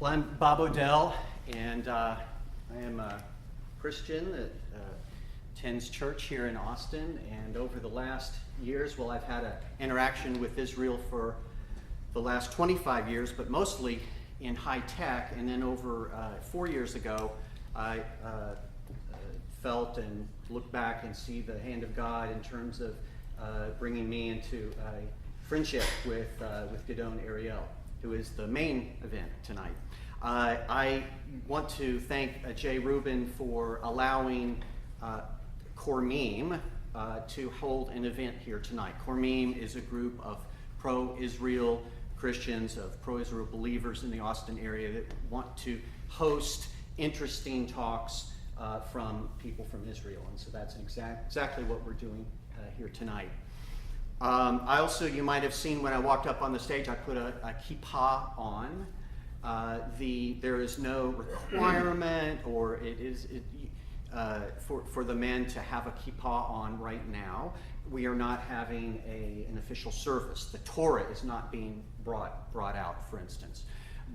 Well, I'm Bob O'Dell, and I am a Christian that attends church here in Austin. And over the last years, well, I've had an interaction with Israel for the last 25 years, but mostly in high tech. And then over 4 years ago, I felt and looked back and see the hand of God in terms of bringing me into a friendship with Gidon Ariel, who is the main event tonight. I want to thank Rubin for allowing Kormim to hold an event here tonight. Kormim is a group of pro-Israel Christians, of pro-Israel believers in the Austin area that want to host interesting talks from people from Israel. And so that's exactly what we're doing here tonight. I also, you might have seen when I walked up on the stage, I put a kippah on. There is no requirement, or for the men to have a kippah on right now. We are not having an official service. The Torah is not being brought out, for instance.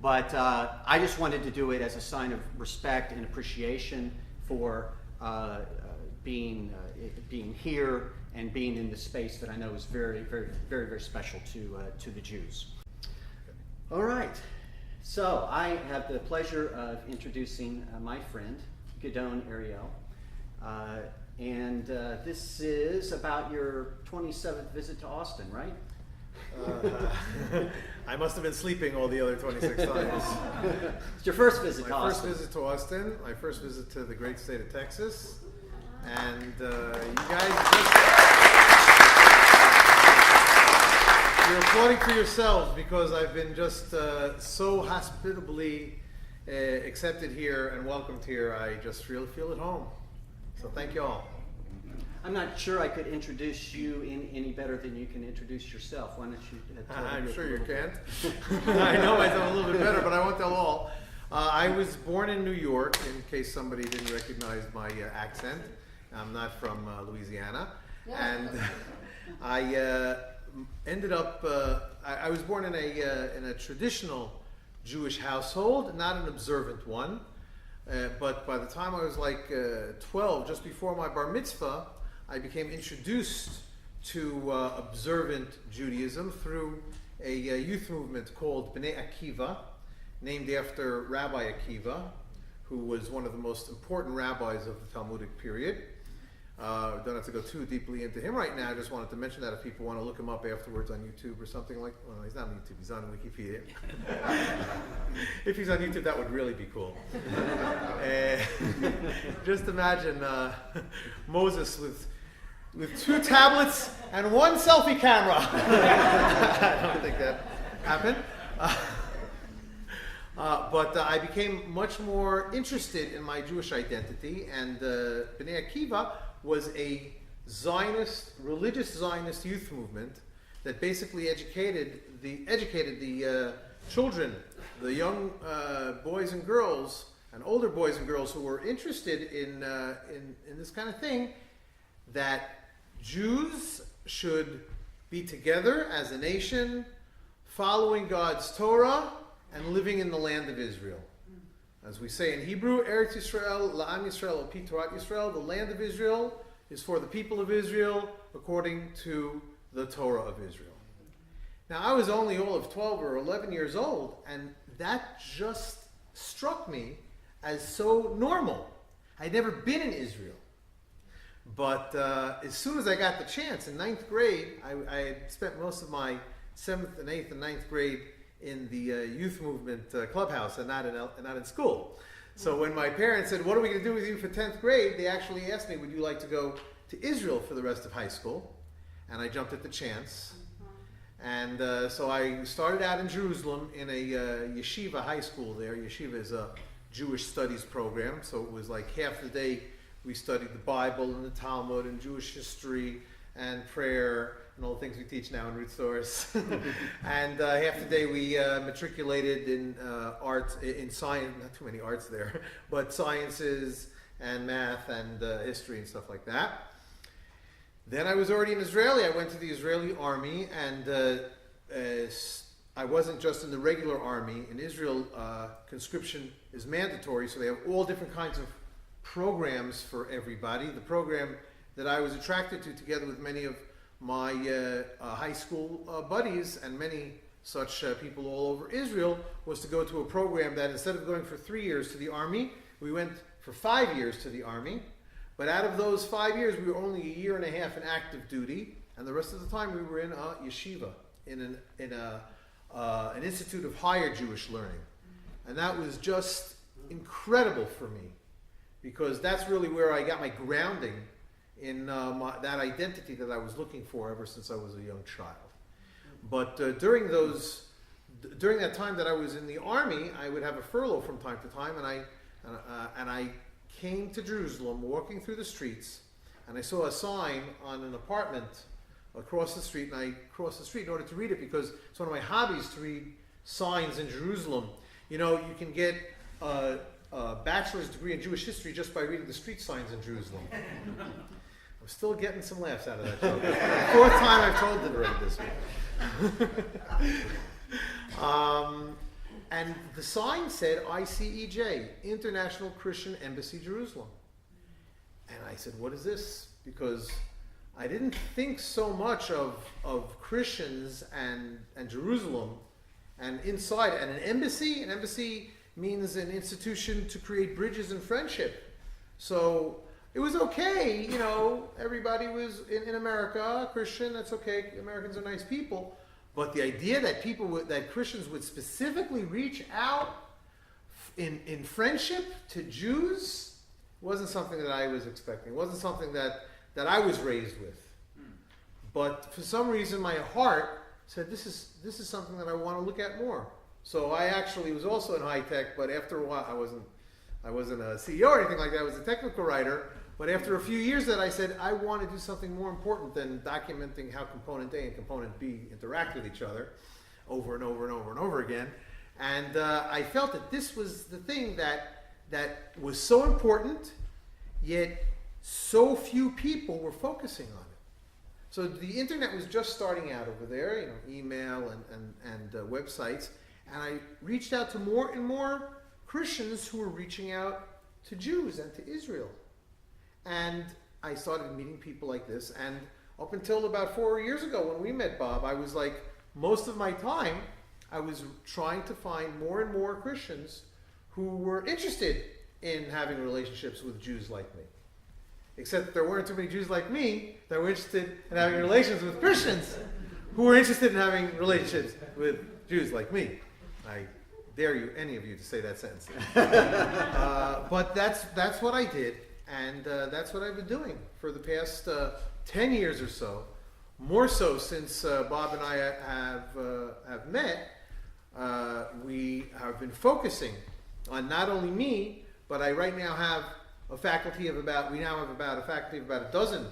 But I just wanted to do it as a sign of respect and appreciation for being here and being in this space that I know is very, very, very, very special to the Jews. All right. So I have the pleasure of introducing my friend, Gidon Ariel. And this is about your 27th visit to Austin, right? I must have been sleeping all the other 26 times. It's your first visit to Austin. My first visit to Austin, my first visit to the great state of Texas. And you guys you're applauding to yourselves because I've been just so hospitably accepted here and welcomed here. I just really feel at home. So thank you all. I'm not sure I could introduce you any better than you can introduce yourself. Why don't you tell I'm sure you can't. I know myself a little bit better, but I won't tell all. I was born in New York, in case somebody didn't recognize my accent. I'm not from Louisiana. And I ended up, I was born in a traditional Jewish household, not an observant one. But by the time I was like 12, just before my bar mitzvah, I became introduced to observant Judaism through a youth movement called B'nai Akiva, named after Rabbi Akiva, who was one of the most important rabbis of the Talmudic period. Don't have to go too deeply into him right now. I just wanted to mention that if people want to look him up afterwards on YouTube or something like, well, he's not on YouTube, he's on Wikipedia. If he's on YouTube, that would really be cool. Just imagine Moses with 2 tablets and 1 selfie camera. I don't think that happened. But I became much more interested in my Jewish identity, and B'nai Akiva was a Zionist, religious Zionist youth movement that basically educated the children, the young boys and girls, and older boys and girls who were interested in this kind of thing, that Jews should be together as a nation, following God's Torah, and living in the land of Israel. As we say in Hebrew, Eretz Yisrael, La'am Yisrael, Pi Torat Yisrael, the land of Israel is for the people of Israel according to the Torah of Israel. Now, I was only all of 12 or 11 years old, and that just struck me as so normal. I'd never been in Israel. But as soon as I got the chance, in 9th grade, I had spent most of my 7th and 8th and 9th grade in the youth movement clubhouse and not in school. So when my parents said, what are we going to do with you for 10th grade, they actually asked me, would you like to go to Israel for the rest of high school? And I jumped at the chance. And so I started out in Jerusalem in a yeshiva high school there. Yeshiva is a Jewish studies program, so it was like half the day we studied the Bible and the Talmud and Jewish history and prayer and all the things we teach now in Root Source. And half the day we matriculated in arts, in science, not too many arts there, but sciences and math and history and stuff like that. Then I was already an Israeli. I went to the Israeli army and I wasn't just in the regular army. In Israel, conscription is mandatory, so they have all different kinds of programs for everybody. The program that I was attracted to, together with many of my high school buddies and many such people all over Israel, was to go to a program that instead of going for 3 years to the army, we went for 5 years to the army. But out of those 5 years, we were only a year and a half in active duty, and the rest of the time we were in a yeshiva, in an institute of higher Jewish learning. And that was just incredible for me, because that's really where I got my grounding in that identity that I was looking for ever since I was a young child. But during that time that I was in the army, I would have a furlough from time to time, and I came to Jerusalem, walking through the streets, and I saw a sign on an apartment across the street, and I crossed the street in order to read it, because it's one of my hobbies to read signs in Jerusalem. You know, you can get a bachelor's degree in Jewish history just by reading the street signs in Jerusalem. I'm still getting some laughs out of that joke. The fourth time I've told it already this week. And the sign said ICEJ, International Christian Embassy Jerusalem. And I said, what is this? Because I didn't think so much of Christians and Jerusalem and inside. And an embassy means an institution to create bridges and friendship. So it was okay, you know, everybody was in America, Christian, that's okay, Americans are nice people. But the idea that that Christians would specifically reach out in friendship to Jews wasn't something that I was expecting. It wasn't something that I was raised with. But for some reason, my heart said, this is something that I want to look at more. So I actually was also in high tech, but after a while, I wasn't a CEO or anything like that. I was a technical writer. But after a few years that I said, I want to do something more important than documenting how component A and component B interact with each other over and over and over and over again. And I felt that this was the thing that was so important, yet so few people were focusing on it. So the internet was just starting out over there, you know, email and websites. And I reached out to more and more Christians who were reaching out to Jews and to Israel. And I started meeting people like this, and up until about 4 years ago when we met Bob, I was like, most of my time, I was trying to find more and more Christians who were interested in having relationships with Jews like me. Except there weren't too many Jews like me that were interested in having relations with Christians who were interested in having relationships with Jews like me. I dare you, any of you, to say that sentence. But that's what I did. And that's what I've been doing for the past 10 years or so. More so since Bob and I have met. We have been focusing on not only me, but I right now have a faculty of about a dozen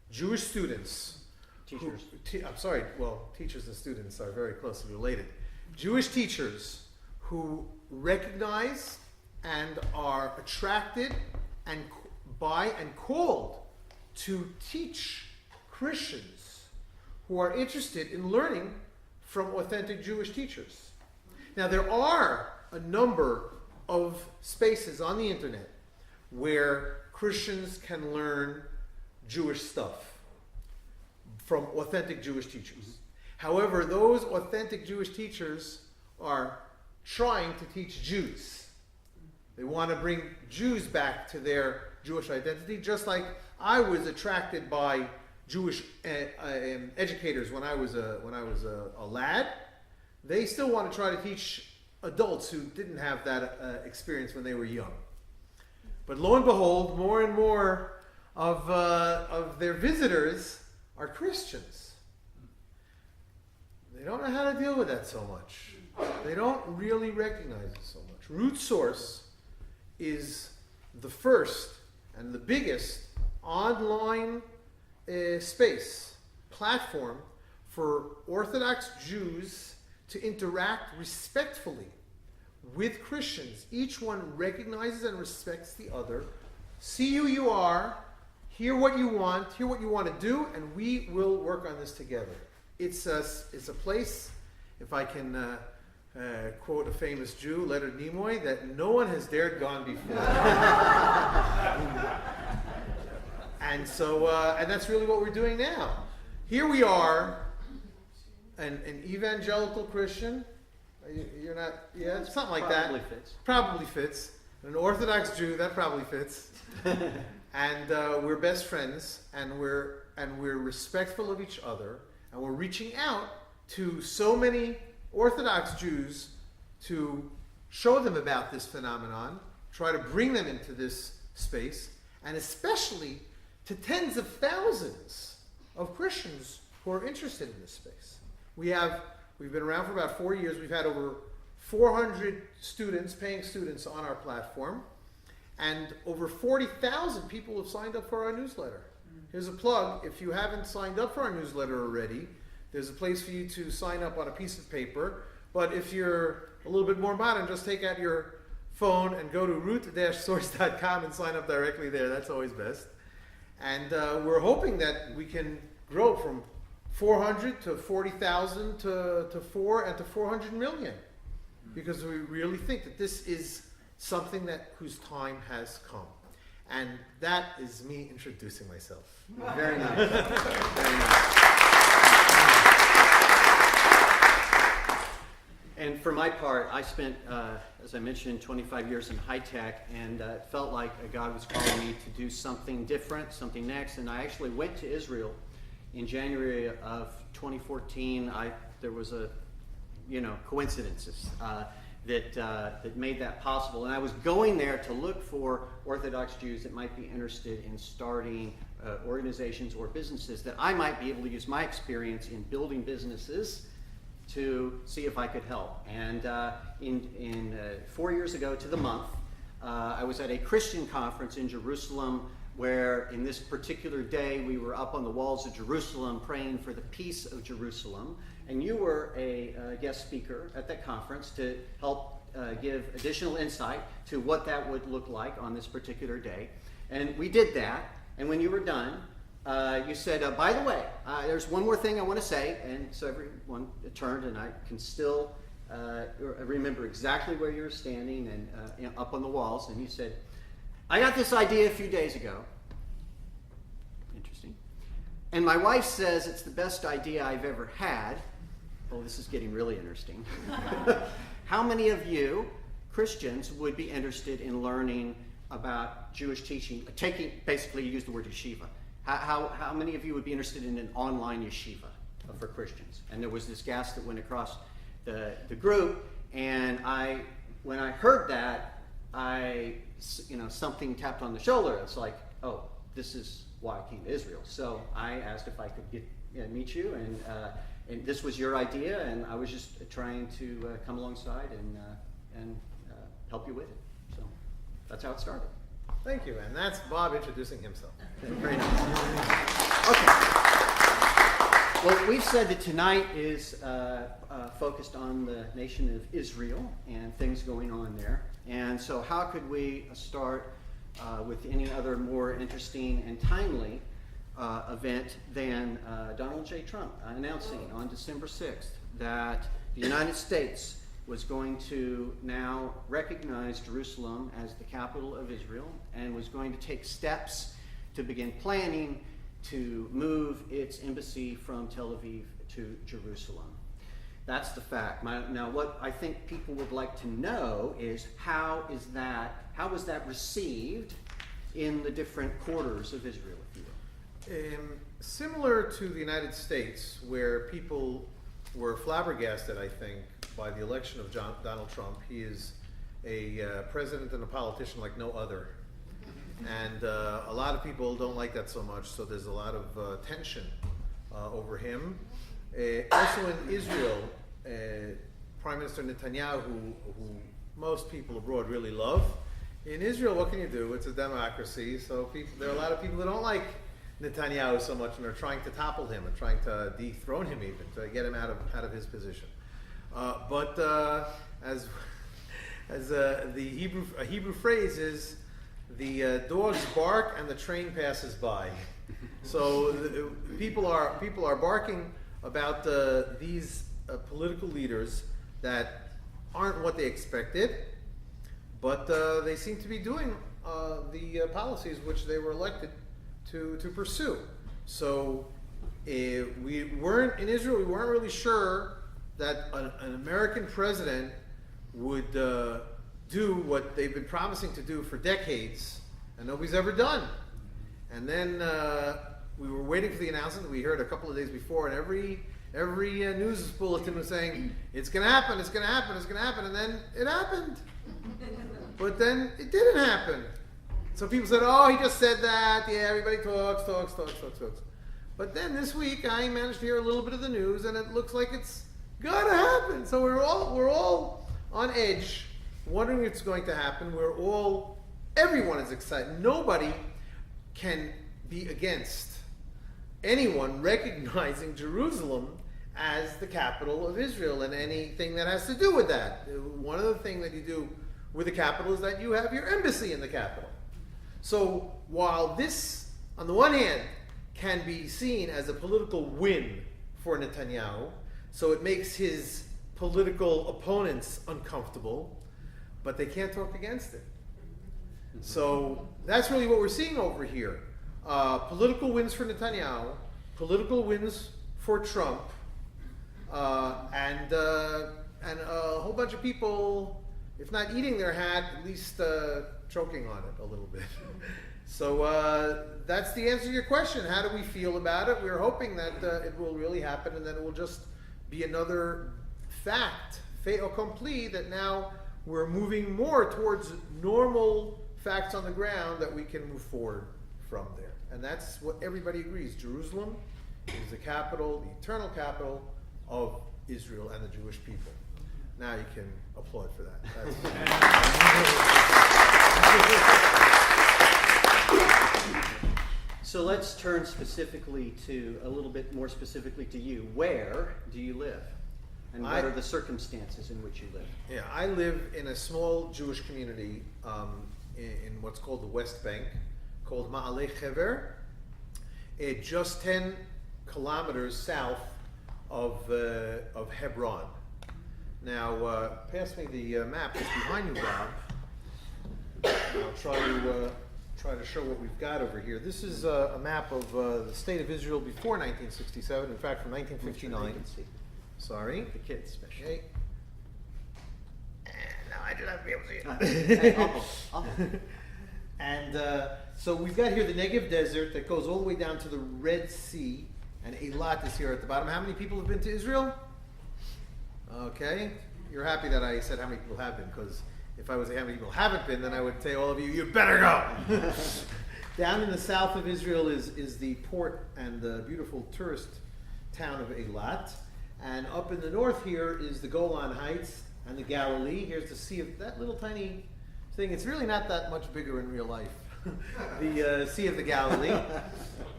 Jewish students. Teachers. Teachers and students are very closely related. Jewish teachers who recognize and are attracted and by and called to teach Christians who are interested in learning from authentic Jewish teachers. Now, there are a number of spaces on the internet where Christians can learn Jewish stuff from authentic Jewish teachers. However, those authentic Jewish teachers are trying to teach Jews. They want to bring Jews back to their Jewish identity, just like I was attracted by Jewish educators when I was a lad. They still want to try to teach adults who didn't have that experience when they were young. But lo and behold, more and more of their visitors are Christians. They don't know how to deal with that so much. They don't really recognize it so much. Root Source is the first and the biggest online platform for Orthodox Jews to interact respectfully with Christians. Each one recognizes and respects the other. See who you are, hear what you want to do, and we will work on this together. It's a place, if I can quote a famous Jew, Leonard Nimoy, that no one has dared gone before. And so, and that's really what we're doing now. Here we are, an evangelical Christian. You're not, yeah, something like that. Probably fits. Probably fits. An Orthodox Jew, that probably fits. And we're best friends, and we're respectful of each other, and we're reaching out to so many Orthodox Jews to show them about this phenomenon, try to bring them into this space, and especially to tens of thousands of Christians who are interested in this space. We've been around for about 4 years. We've had over 400 students, paying students on our platform, and over 40,000 people have signed up for our newsletter. Here's a plug. If you haven't signed up for our newsletter already, there's a place for you to sign up on a piece of paper. But if you're a little bit more modern, just take out your phone and go to root-source.com and sign up directly there. That's always best. And we're hoping that we can grow from 400 to 40,000 to 4 and to 400 million. Because we really think that this is something whose time has come. And that is me introducing myself. Very nice. Very nice. And for my part, I spent, as I mentioned, 25 years in high tech, and it felt like God was calling me to do something different, something next. And I actually went to Israel in January of 2014. There was coincidences that made that possible. And I was going there to look for Orthodox Jews that might be interested in starting organizations or businesses that I might be able to use my experience in building businesses to see if I could help. And 4 years ago to the month, I was at a Christian conference in Jerusalem where in this particular day we were up on the walls of Jerusalem praying for the peace of Jerusalem. And you were a guest speaker at that conference to help give additional insight to what that would look like on this particular day. And we did that. And when you were done, you said, by the way, there's one more thing I want to say. And so everyone turned, and I can still remember exactly where you were standing and up on the walls. And you said, I got this idea a few days ago. Interesting. And my wife says it's the best idea I've ever had. Oh, this is getting really interesting. How many of you, Christians, would be interested in learning about Jewish teaching? Basically, you use the word yeshiva. How many of you would be interested in an online yeshiva for Christians? And there was this gasp that went across the group, and when I heard that, something tapped on the shoulder. It's like, oh, this is why I came to Israel. So I asked if I could meet you, and this was your idea, and I was just trying to come alongside and help you with it. So that's how it started. Thank you, and that's Bob introducing himself. Very nice. Okay. Well, we've said that tonight is focused on the nation of Israel and things going on there. And so how could we start with any other more interesting and timely event than Donald J. Trump announcing on December 6th that the United States was going to now recognize Jerusalem as the capital of Israel and was going to take steps to begin planning to move its embassy from Tel Aviv to Jerusalem. That's the fact. Now, what I think people would like to know is how was that received in the different quarters of Israel, if you will? Similar to the United States, where people were flabbergasted, I think, by the election of Donald Trump. He is a president and a politician like no other. And a lot of people don't like that so much, so there's a lot of tension over him. Also in Israel, Prime Minister Netanyahu, who most people abroad really love. In Israel, what can you do? It's a democracy, so there are a lot of people that don't like Netanyahu so much, and are trying to topple him and trying to dethrone him even, to get him out of his position. But as the Hebrew phrase is, the dogs bark and the train passes by. So people are barking about these political leaders that aren't what they expected, but they seem to be doing the policies which they were elected to pursue. So we weren't in Israel. We weren't really sure that an American president would do what they've been promising to do for decades, and nobody's ever done. And then we were waiting for the announcement. We heard a couple of days before, and every news bulletin was saying it's going to happen, it's going to happen, it's going to happen, and then it happened. But then it didn't happen. So people said, "Oh, he just said that. Yeah, everybody talks." But then this week, I managed to hear a little bit of the news, and it looks like it's gonna happen. So we're all on edge, wondering if it's going to happen. Everyone is excited. Nobody can be against anyone recognizing Jerusalem as the capital of Israel and anything that has to do with that. One of the things that you do with the capital is that you have your embassy in the capital. So while this, on the one hand, can be seen as a political win for Netanyahu, so it makes his political opponents uncomfortable, but they can't talk against it. So that's really what we're seeing over here. Political wins for Netanyahu, political wins for Trump, and a whole bunch of people, if not eating their hat, at least choking on it a little bit. So that's the answer to your question. How do we feel about it? We're hoping that it will really happen, and then it will just be another fact, fait accompli, that now we're moving more towards normal facts on the ground that we can move forward from there. And that's what everybody agrees. Jerusalem is the capital, the eternal capital of Israel and the Jewish people. Now you can applaud for that. So let's turn specifically to, a little bit more specifically to you. Where do you live? And what are the circumstances in which you live? Yeah, I live in a small Jewish community in what's called the West Bank, called Ma'aleh Hever, just 10 kilometers south of Hebron. Now, pass me the map that's behind you, Bob. I'll try to show what we've got over here. This is a map of the state of Israel before 1967. In fact, from 1959. Sorry. The kids, especially. Okay. And now I do not be able to see it. And so we've got here the Negev Desert that goes all the way down to the Red Sea, and Eilat is here at the bottom. How many people have been to Israel? Okay. You're happy that I said how many people have been, because if I was saying how many people haven't been, then I would say, all of you, you better go. Down in the south of Israel is the port and the beautiful tourist town of Eilat. And up in the north here is the Golan Heights and the Galilee. Here's the Sea of, that little tiny thing. It's really not that much bigger in real life. The Sea of the Galilee.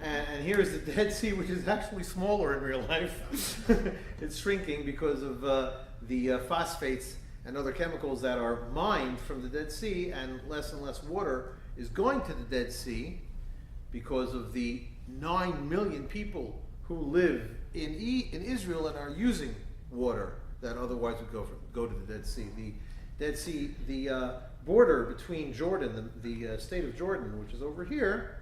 And here's the Dead Sea, which is actually smaller in real life. It's shrinking because of the phosphates and other chemicals that are mined from the Dead Sea, and less water is going to the Dead Sea because of the 9 million people who live in Israel and are using water that otherwise would go to the Dead Sea. The Dead Sea, the border between Jordan, the state of Jordan, which is over here,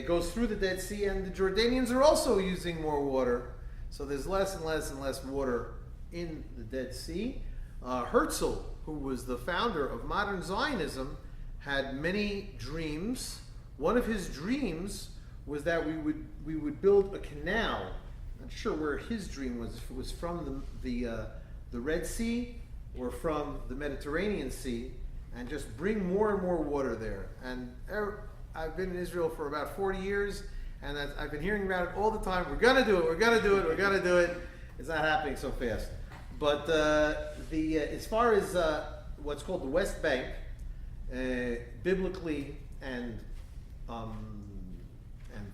goes through the Dead Sea, and the Jordanians are also using more water. So there's less and less water in the Dead Sea. Herzl, who was the founder of modern Zionism, had many dreams. One of his dreams was that we would build a canal. Not sure where his dream was. If it was from the Red Sea or from the Mediterranean Sea, and just bring more and more water there. And I've been in Israel for about 40 years, and I've been hearing about it all the time. We're gonna do it. We're gonna do it. We're gonna do it. It's not happening so fast. But as far as what's called the West Bank, biblically and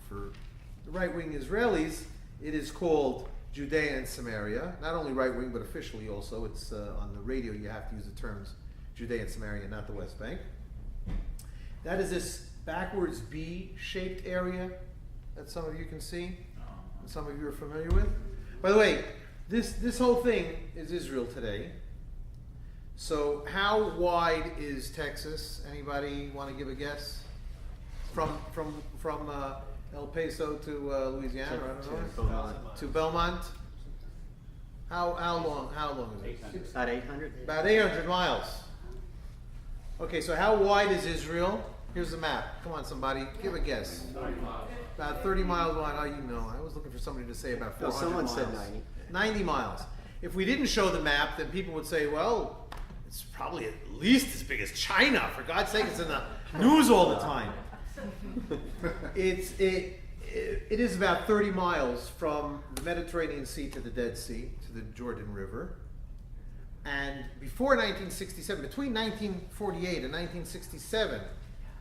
for the right-wing Israelis, it is called Judea and Samaria. Not only right-wing, but officially also. It's on the radio. You have to use the terms Judea and Samaria, not the West Bank. That is this backwards B-shaped area that some of you can see, and some of you are familiar with. By the way, This whole thing is Israel today. So how wide is Texas? Anybody want to give a guess? From El Paso to Louisiana, I don't know. Beaumont. To Belmont. How long is it? About 800. About 800 miles. Okay, so how wide is Israel? Here's the map. Come on, somebody, give a guess. 30 miles. About 30 miles wide. Oh, you know. I was looking for somebody to say about 400 someone miles. said 90. 90 miles. If we didn't show the map, then people would say, well, it's probably at least as big as China. For God's sake, it's in the news all the time. It is about 30 miles from the Mediterranean Sea to the Dead Sea, to the Jordan River. And before 1967, between 1948 and 1967,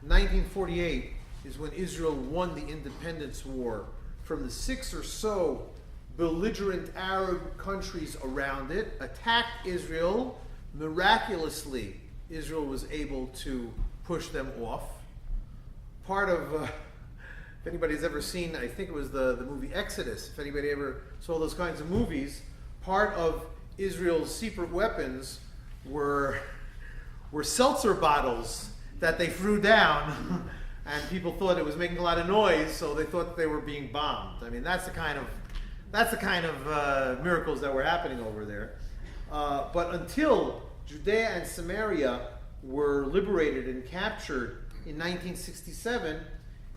1948 is when Israel won the independence war from the 6 or so belligerent Arab countries around it, attacked Israel. Miraculously, Israel was able to push them off. Part of, if anybody's ever seen, I think it was the movie Exodus, if anybody ever saw those kinds of movies, part of Israel's secret weapons were seltzer bottles that they threw down, and people thought it was making a lot of noise, so they thought they were being bombed. I mean, that's the kind of miracles that were happening over there. But until Judea and Samaria were liberated and captured in 1967,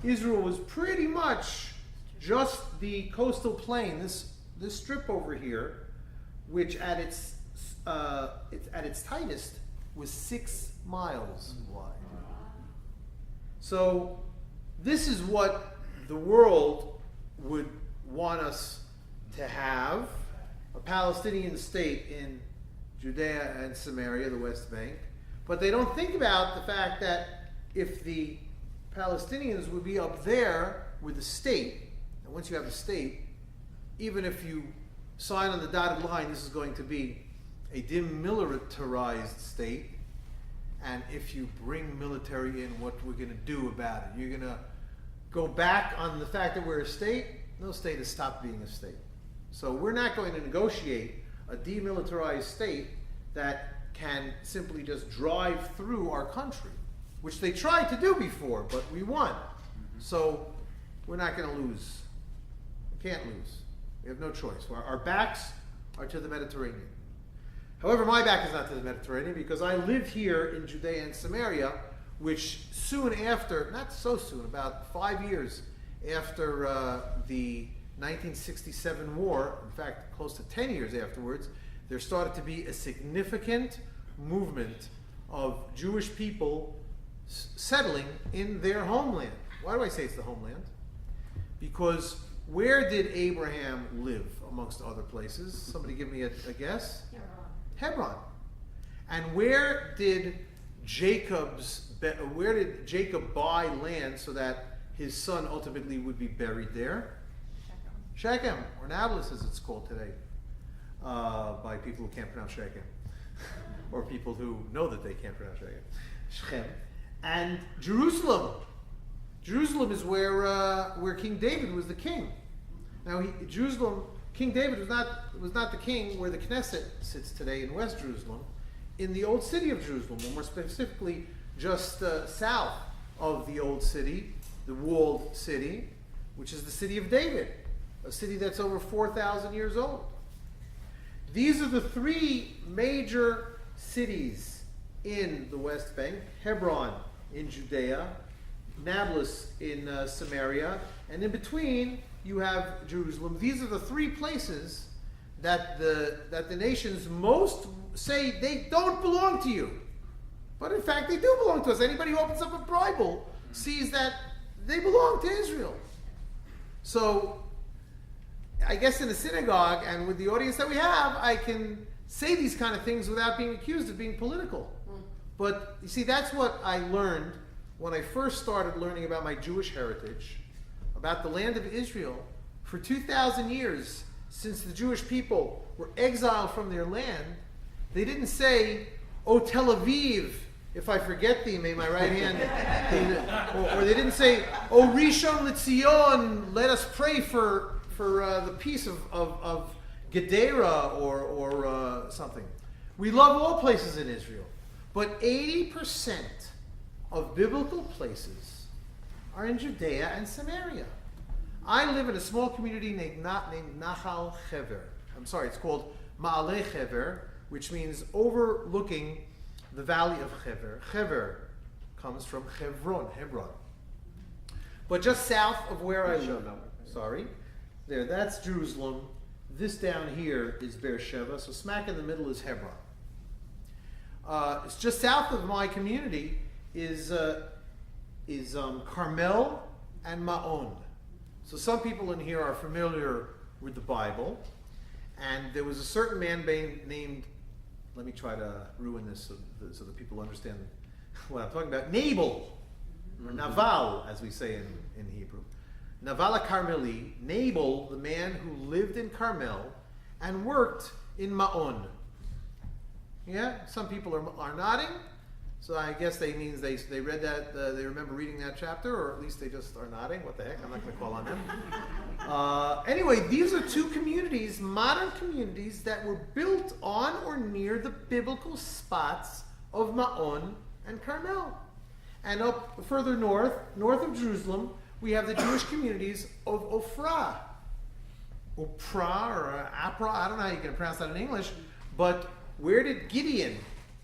Israel was pretty much just the coastal plain, this strip over here, which at its tightest was 6 miles wide. So this is what the world would want us to have, a Palestinian state in Judea and Samaria, the West Bank. But they don't think about the fact that if the Palestinians would be up there with the state, and once you have a state, even if you sign on the dotted line, this is going to be a demilitarized state, and if you bring military in, what we're going to do about it? You're going to go back on the fact that we're a state? No state has stopped being a state. So we're not going to negotiate a demilitarized state that can simply just drive through our country, which they tried to do before, but we won. So we're not going to lose. We can't lose. We have no choice. Our backs are to the Mediterranean. However, my back is not to the Mediterranean because I live here in Judea and Samaria, which soon after, not so soon, about 5 years after the 1967 war, in fact, close to 10 years afterwards, there started to be a significant movement of Jewish people settling in their homeland. Why do I say it's the homeland? Because where did Abraham live amongst other places? Somebody give me a guess? Hebron. And where did Jacob buy land so that his son ultimately would be buried there? Shechem, or Nablus as it's called today, by people who can't pronounce Shechem, or people who know that they can't pronounce Shechem. And Jerusalem. Jerusalem is where King David was the king. Now, King David was not the king where the Knesset sits today in West Jerusalem, in the old city of Jerusalem, or more specifically, just south of the old city, the walled city, which is the city of David, a city that's over 4,000 years old. These are the 3 major cities in the West Bank: Hebron in Judea, Nablus in Samaria, and in between you have Jerusalem. These are the 3 places that the nations most say they don't belong to you. But in fact, they do belong to us. Anybody who opens up a Bible sees that they belong to Israel. So I guess in a synagogue and with the audience that we have, I can say these kind of things without being accused of being political. But you see, that's what I learned when I first started learning about my Jewish heritage, about the land of Israel. For 2,000 years, since the Jewish people were exiled from their land, they didn't say, "O Tel Aviv, if I forget thee, may my right hand," or they didn't say, "O Rishon LeZion, let us pray for the peace of Gedera or something. We love all places in Israel, but 80% of biblical places are in Judea and Samaria. I live in a small community named Nahal Hever. I'm sorry, it's called Ma'aleh Hever, which means overlooking the valley of Hever. Hever comes from Hebron. But just south of where I live, that's Jerusalem. This down here is Beersheba, so smack in the middle is Hebron. It's just south of my community is Carmel and Ma'on. So some people in here are familiar with the Bible, and there was a certain man named, let me try to ruin this so that people understand what I'm talking about, Nabal, or Naval, as we say in Hebrew. Naval Carmeli, Nabal, the man who lived in Carmel and worked in Ma'on. Yeah, some people are nodding, so I guess they means they read that, they remember reading that chapter, or at least they just are nodding. What the heck, I'm not going to call on them. Anyway, these are two communities, modern communities, that were built on or near the biblical spots of Ma'on and Carmel. And up further north of Jerusalem, we have the Jewish communities of Ophrah. Ophrah or Apra, I don't know how you can pronounce that in English, but where did Gideon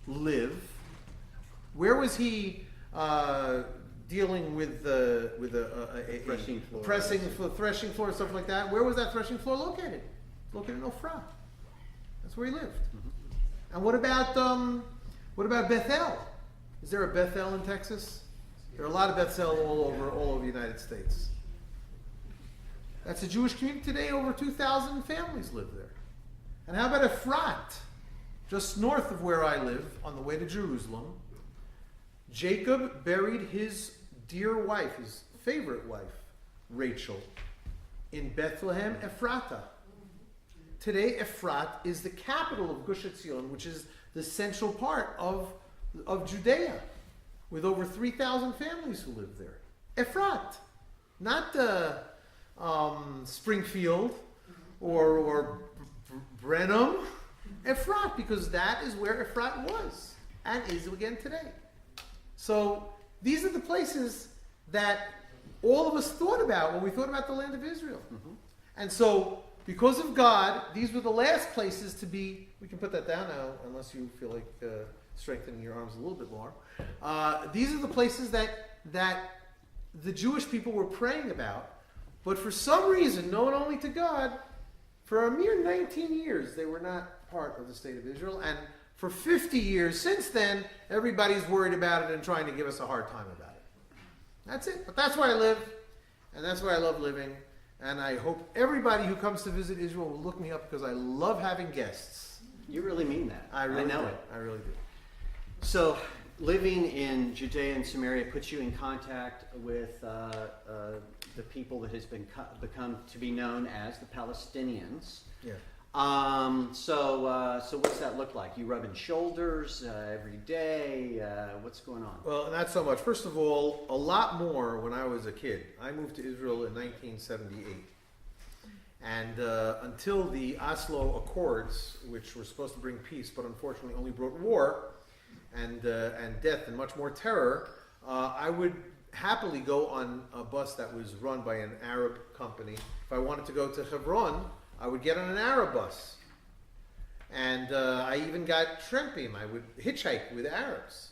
live? Where was he dealing with a threshing floor and stuff like that? Where was that threshing floor located? Located in Ophrah. That's where he lived. Mm-hmm. And what about Bethel? Is there a Bethel in Texas? There are a lot of Bethel all over the United States. That's a Jewish community today. Over 2,000 families live there. And how about Efrat? Just north of where I live, on the way to Jerusalem, Jacob buried his dear wife, his favorite wife, Rachel, in Bethlehem, Ephrata. Today, Efrat is the capital of Gush Etzion, which is the central part of Judea, with over 3,000 families who live there. Efrat, not Springfield or Brenham. Efrat, because that is where Efrat was and is again today. So these are the places that all of us thought about when we thought about the land of Israel. Mm-hmm. And so, because of God, these were the last places to be. We can put that down now, unless you feel like strengthening your arms a little bit more. These are the places that the Jewish people were praying about, but for some reason, known only to God, for a mere 19 years, they were not part of the state of Israel, and for 50 years since then, everybody's worried about it and trying to give us a hard time about it. That's it. But that's where I live, and that's where I love living, and I hope everybody who comes to visit Israel will look me up, because I love having guests. You really mean that. I know it. I really do. So, living in Judea and Samaria puts you in contact with the people that has become to be known as the Palestinians. Yeah. So what's that look like? You rubbing shoulders every day? What's going on? Well, not so much. First of all, a lot more when I was a kid. I moved to Israel in 1978. And until the Oslo Accords, which were supposed to bring peace, but unfortunately only brought war and death and much more terror, I would happily go on a bus that was run by an Arab company. If I wanted to go to Hebron, I would get on an Arab bus. And I even got Trempim. I would hitchhike with Arabs.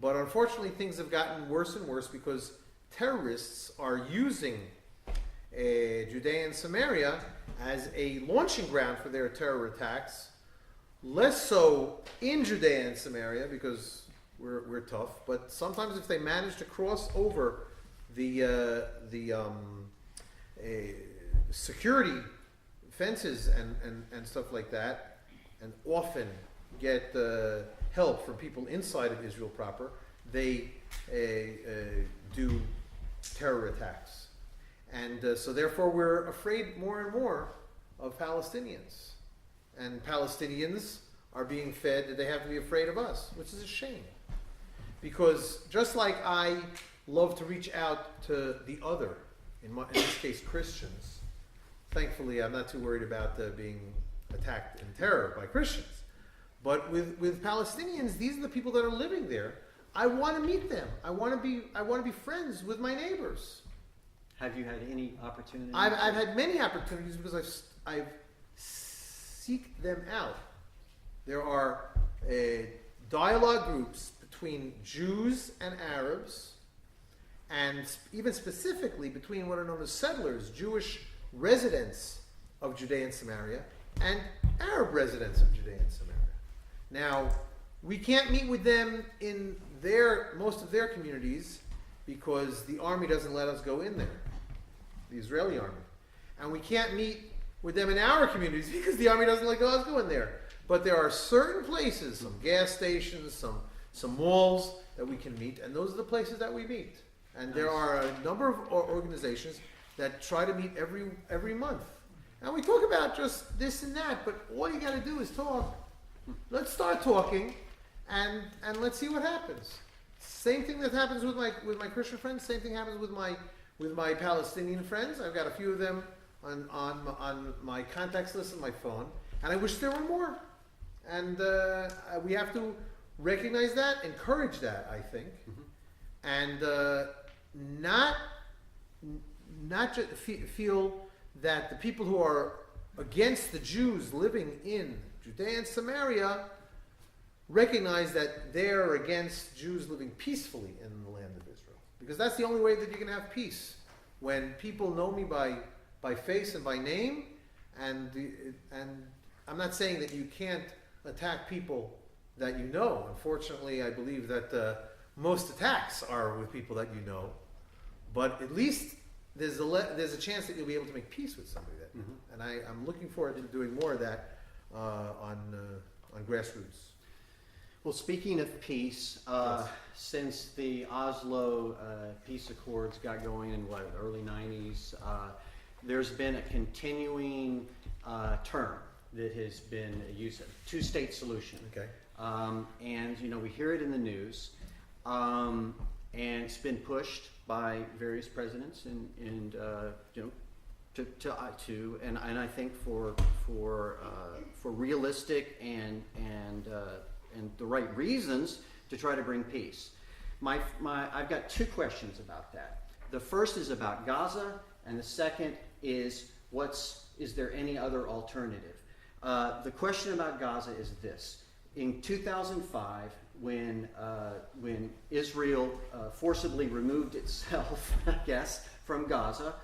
But unfortunately, things have gotten worse and worse because terrorists are using Judea and Samaria as a launching ground for their terror attacks. Less so in Judea and Samaria because we're tough. But sometimes if they manage to cross over the security fences and stuff like that, and often get help from people inside of Israel proper, they do terror attacks. And so therefore we're afraid more and more of Palestinians. And Palestinians are being fed that they have to be afraid of us, which is a shame. Because just like I love to reach out to the other, in this case Christians, thankfully I'm not too worried about being attacked in terror by Christians. But with Palestinians, these are the people that are living there. I want to meet them. I want to be friends with my neighbors. Have you had any opportunity? I've had many opportunities because I've seeked them out. There are dialogue groups between Jews and Arabs, and even specifically between what are known as settlers, Jewish residents of Judea and Samaria, and Arab residents of Judea and Samaria. Now, we can't meet with them in most of their communities because the army doesn't let us go in there, the Israeli army. And we can't meet with them in our communities because the army doesn't let us go in there. But there are certain places, some gas stations, some malls that we can meet, and those are the places that we meet. And there are a number of organizations that try to meet every month. And we talk about just this and that, but all you got to do is talk. Let's start talking, and let's see what happens. Same thing that happens with my Christian friends. Same thing happens with my Palestinian friends. I've got a few of them on my contacts list on my phone, and I wish there were more. And we have to recognize that, encourage that, I think, and not just feel that the people who are against the Jews living in Judea and Samaria recognize that they're against Jews living peacefully in the land of Israel. Because that's the only way that you can have peace. When people know me by face and by name, and I'm not saying that you can't attack people that you know. Unfortunately, I believe that most attacks are with people that you know. But at least there's a chance that you'll be able to make peace with somebody that, and I'm looking forward to doing more of that on grassroots. Well, speaking of peace, Yes. since the Oslo peace accords got going in the early 90s, there's been a continuing term that has been used, two-state solution. Okay. And we hear it in the news, and it's been pushed by various presidents, and I think for realistic and the right reasons to try to bring peace. I've got two questions about that. The first is about Gaza, and the second is is there any other alternative? The question about Gaza is this: in 2005, when Israel forcibly removed itself, I guess, from Gaza,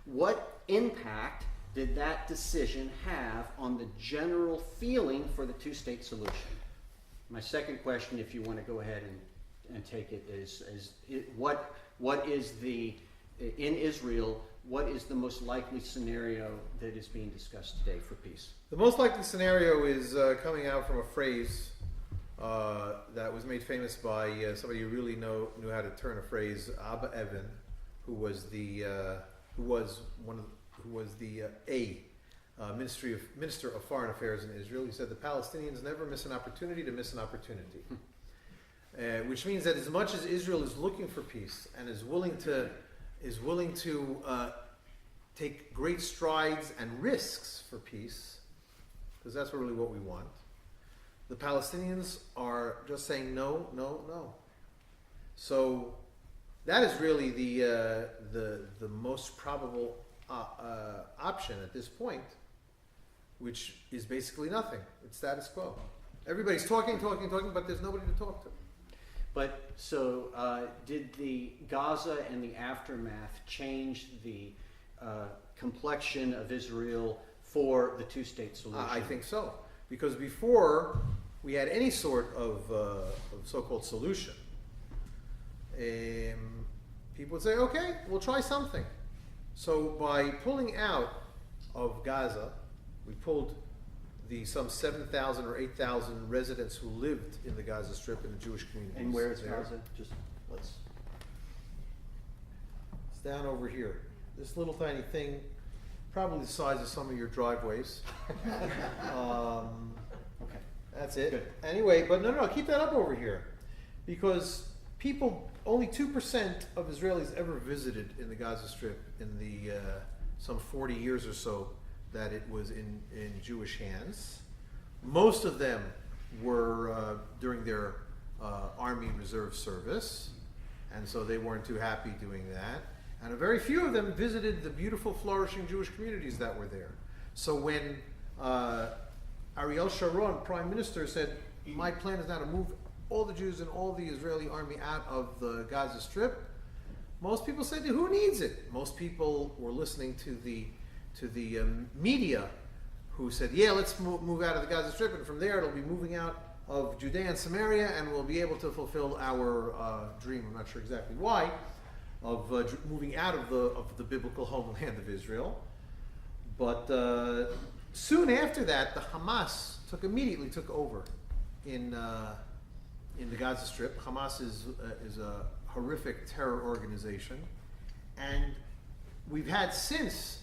what impact did that decision have on the general feeling for the two-state solution? My second question, if you want to go ahead and take it, is what is in Israel, what is the most likely scenario that is being discussed today for peace? The most likely scenario is coming out from a phrase that was made famous by somebody who really knew how to turn a phrase, Abba Evan, who was the Minister of Foreign Affairs in Israel. He said the Palestinians never miss an opportunity to miss an opportunity, which means that as much as Israel is looking for peace and is willing to take great strides and risks for peace, because that's really what we want, the Palestinians are just saying no, no, no. So that is really the most probable option at this point, which is basically nothing. It's status quo. Everybody's talking, but there's nobody to talk to. But so did the Gaza and the aftermath change the complexion of Israel for the two-state solution? I think so. Because before we had any sort of so-called solution, people would say, okay, we'll try something. So by pulling out of Gaza, we pulled some 7,000 or 8,000 residents who lived in the Gaza Strip in the Jewish communities. And where is Gaza? It's down over here. This little tiny thing, probably the size of some of your driveways. Okay. That's it. Good. Anyway, but no, keep that up over here. Because only 2% of Israelis ever visited in the Gaza Strip in the some 40 years or so that it was in Jewish hands. Most of them were during their Army Reserve service, and so they weren't too happy doing that. And a very few of them visited the beautiful, flourishing Jewish communities that were there. So when Ariel Sharon, Prime Minister, said, my plan is now to move all the Jews and all the Israeli army out of the Gaza Strip, most people said, who needs it? Most people were listening to the media who said, yeah, let's move out of the Gaza Strip, and from there it'll be moving out of Judea and Samaria, and we'll be able to fulfill our dream, I'm not sure exactly why, of moving out of the biblical homeland of Israel. But soon after that, the Hamas immediately took over in the Gaza Strip. Hamas is a horrific terror organization, and we've had since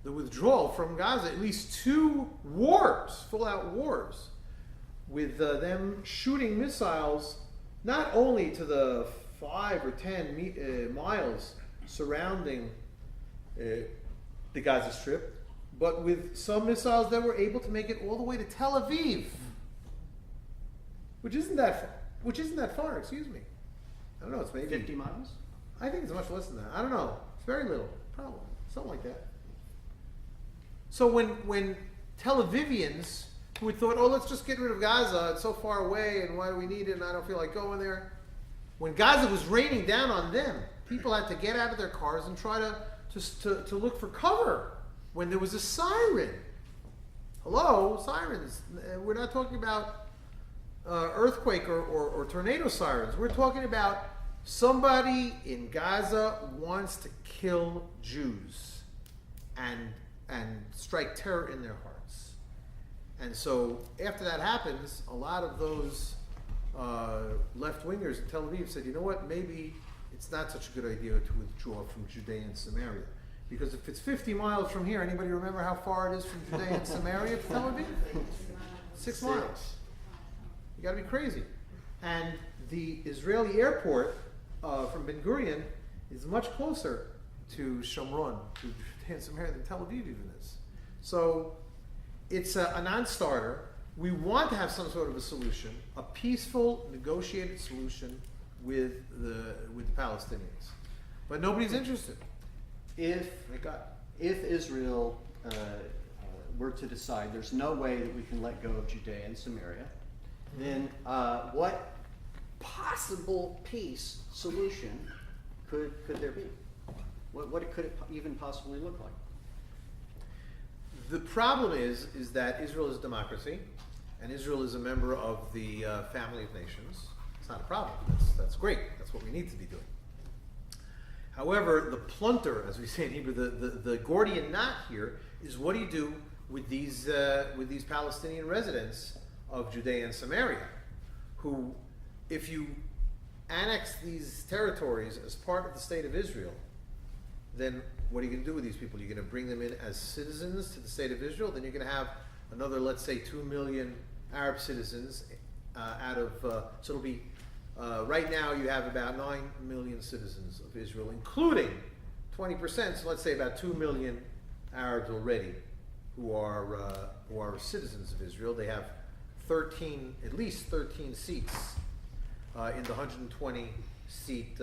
the withdrawal from Gaza at least 2 wars, full-out wars, with them shooting missiles not only to the 5 or 10 miles surrounding the Gaza Strip, but with some missiles that were able to make it all the way to Tel Aviv, which isn't that far. Excuse me. I don't know. It's maybe 50 miles. I think it's much less than that. I don't know. It's very little, probably something like that. So when Tel Avivians who had thought, oh, let's just get rid of Gaza, it's so far away, and why do we need it, and I don't feel like going there. When Gaza was raining down on them, people had to get out of their cars and try to look for cover when there was a siren. Hello, sirens. We're not talking about earthquake or tornado sirens. We're talking about somebody in Gaza wants to kill Jews and strike terror in their hearts. And so after that happens, a lot of those left-wingers in Tel Aviv said, you know what, maybe it's not such a good idea to withdraw from Judea and Samaria. Because if it's 50 miles from here, anybody remember how far it is from Judea and Samaria to Tel Aviv? 6 miles. You got to be crazy. And the Israeli airport from Ben Gurion is much closer to Shomron, to Judea and Samaria, than Tel Aviv even is. So it's a non-starter. We want to have some sort of a solution, a peaceful, negotiated solution with the Palestinians. But nobody's interested. If Israel were to decide there's no way that we can let go of Judea and Samaria, then what possible peace solution could there be? What could it even possibly look like? The problem is that Israel is a democracy, and Israel is a member of the family of nations. It's not a problem. That's great. That's what we need to be doing. However, the plunter, as we say in Hebrew, the Gordian knot here is, what do you do with these Palestinian residents of Judea and Samaria, who, if you annex these territories as part of the state of Israel, then what are you going to do with these people? You're going to bring them in as citizens to the state of Israel. Then you're going to have another, let's say, 2 million Arab citizens out of. So it'll be right now you have about 9 million citizens of Israel, including 20%. So let's say about 2 million Arabs already who are citizens of Israel. They have at least 13 seats in the 120 seat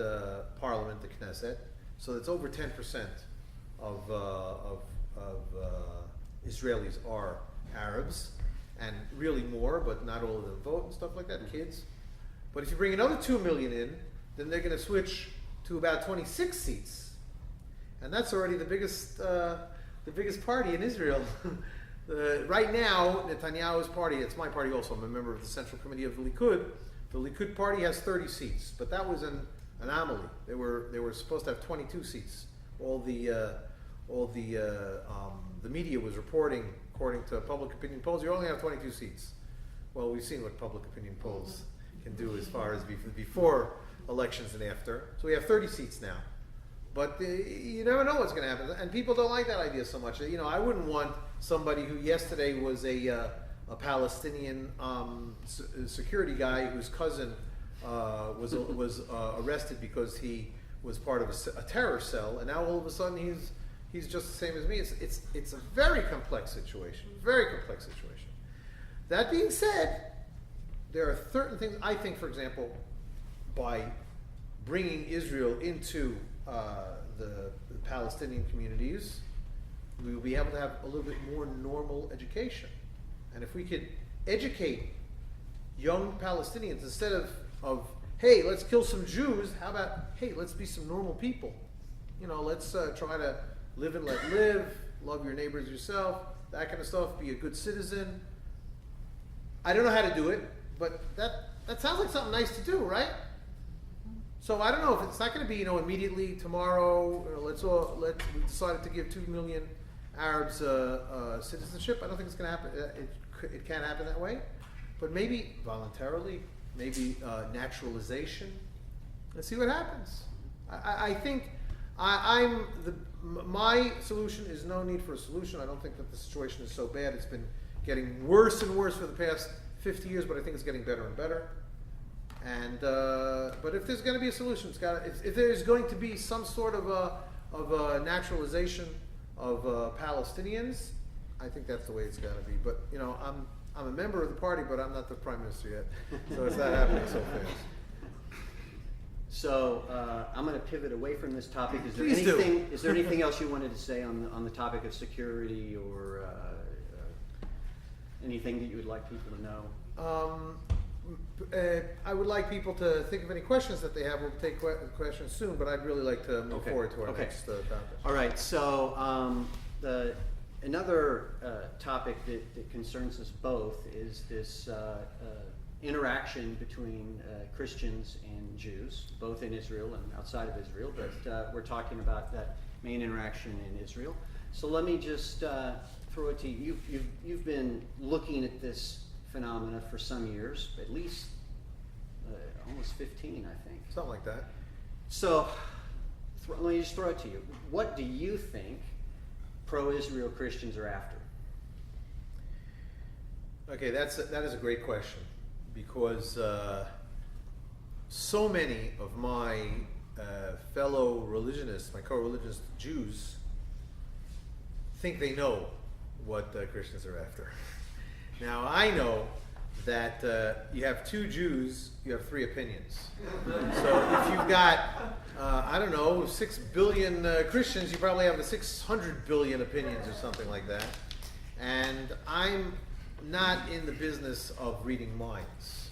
parliament, the Knesset. So that's over 10% of Israelis are Arabs, and really more, but not all of them vote and stuff like that, kids. But if you bring another 2 million in, then they're going to switch to about 26 seats, and that's already the biggest party in Israel. Right now, Netanyahu's party, it's my party also, I'm a member of the Central Committee of the Likud. The Likud party has 30 seats, but that was an anomaly. They were supposed to have 22 seats. All the media was reporting, according to public opinion polls, you only have 22 seats. Well, we've seen what public opinion polls can do as far as before elections and after. So we have 30 seats now. But you never know what's going to happen. And people don't like that idea so much. You know, I wouldn't want somebody who yesterday was a Palestinian security guy whose cousin was arrested because he was part of a terror cell, and now all of a sudden he's just the same as me. It's a very complex situation. Very complex situation. That being said, there are certain things, I think, for example, by bringing Israel into the Palestinian communities, we will be able to have a little bit more normal education. And if we could educate young Palestinians instead of hey, let's kill some Jews, how about, hey, let's be some normal people. Let's try to live and let live, love your neighbors yourself, that kind of stuff, be a good citizen. I don't know how to do it, but that sounds like something nice to do, right? So I don't know if it's not going to be, immediately tomorrow. We decided to give 2 million Arabs citizenship. I don't think it's going to happen. It can't happen that way, but maybe voluntarily, maybe naturalization. Let's see what happens. I think my solution is no need for a solution. I don't think that the situation is so bad. It's been getting worse and worse for the past 50 years, but I think it's getting better and better. And but if there's going to be a solution, if there's going to be some sort of a naturalization of Palestinians, I think that's the way it's got to be. But I'm a member of the party, but I'm not the prime minister yet, so it's not happening so fast. So I'm going to pivot away from this topic. Is there anything else you wanted to say on the topic of security or anything that you would like people to know? I would like people to think of any questions that they have. We'll take questions soon, but I'd really like to move forward to our next topic. All right. So another topic that concerns us both is this interaction between Christians and Jews, both in Israel and outside of Israel. But we're talking about that main interaction in Israel. So let me just throw it to you. You've been looking at this phenomena for some years, at least almost 15, I think. Something like that. So let me just throw it to you. What do you think pro-Israel Christians are after? Okay, that is a great question, because so many of my fellow religionists, my co-religious Jews, think they know what Christians are after. Now, I know that you have 2 Jews, you have 3 opinions. So if you've got, 6 billion Christians, you probably have 600 billion opinions or something like that. And I'm not in the business of reading minds.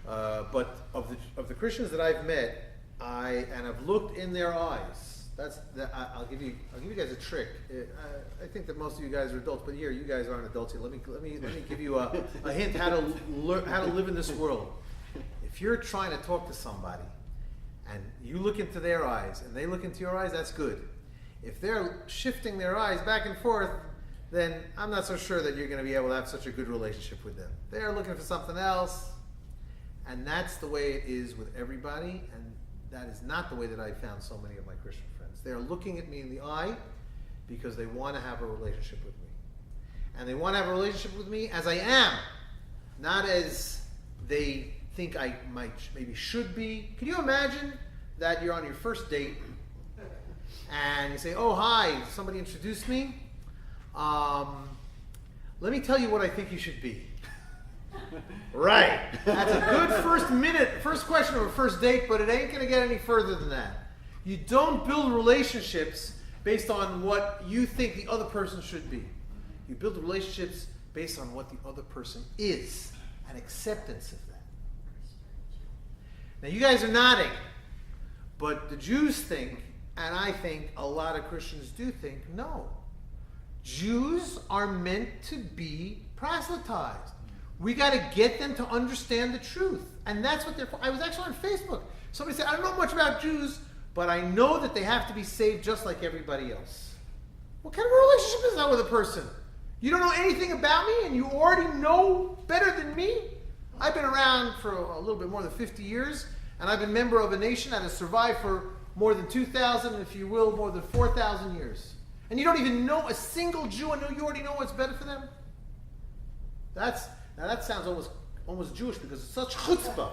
But of the Christians that I've met, I've looked in their eyes. I'll give you guys a trick. I think that most of you guys are adults, but here you guys aren't adults yet. Let me give you a hint how to live in this world. If you're trying to talk to somebody and you look into their eyes and they look into your eyes, that's good. If they're shifting their eyes back and forth, then I'm not so sure that you're going to be able to have such a good relationship with them. They're looking for something else, and that's the way it is with everybody. And that is not the way that I found so many of my Christian friends. They're looking at me in the eye because they want to have a relationship with me. And they want to have a relationship with me as I am, not as they think I maybe should be. Can you imagine that you're on your first date and you say, oh, hi, somebody introduced me. Let me tell you what I think you should be. Right. That's a good first question of a first date, but it ain't going to get any further than that. You don't build relationships based on what you think the other person should be. You build relationships based on what the other person is, and acceptance of that. Now, you guys are nodding, but the Jews think, and I think a lot of Christians do think, no. Jews are meant to be proselytized. We got to get them to understand the truth. And that's what they're for. I was actually on Facebook. Somebody said, I don't know much about Jews, but I know that they have to be saved just like everybody else. What kind of a relationship is that with a person? You don't know anything about me and you already know better than me? I've been around for a little bit more than 50 years, and I've been a member of a nation that has survived for more than 2,000, if you will, more than 4,000 years. And you don't even know a single Jew, and you already know what's better for them? Now that sounds almost Jewish because it's such chutzpah.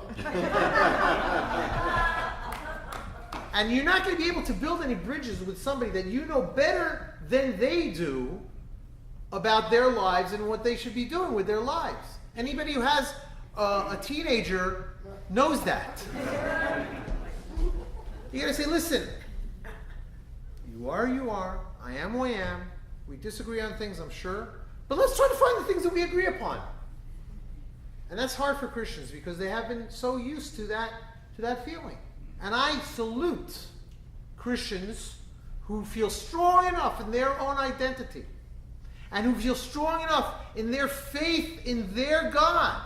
And you're not going to be able to build any bridges with somebody that you know better than they do about their lives and what they should be doing with their lives. Anybody who has a teenager knows that. You got to say, listen, you are who you are, I am who I am, we disagree on things, I'm sure, but let's try to find the things that we agree upon. And that's hard for Christians because they have been so used to that feeling. And I salute Christians who feel strong enough in their own identity and who feel strong enough in their faith in their God,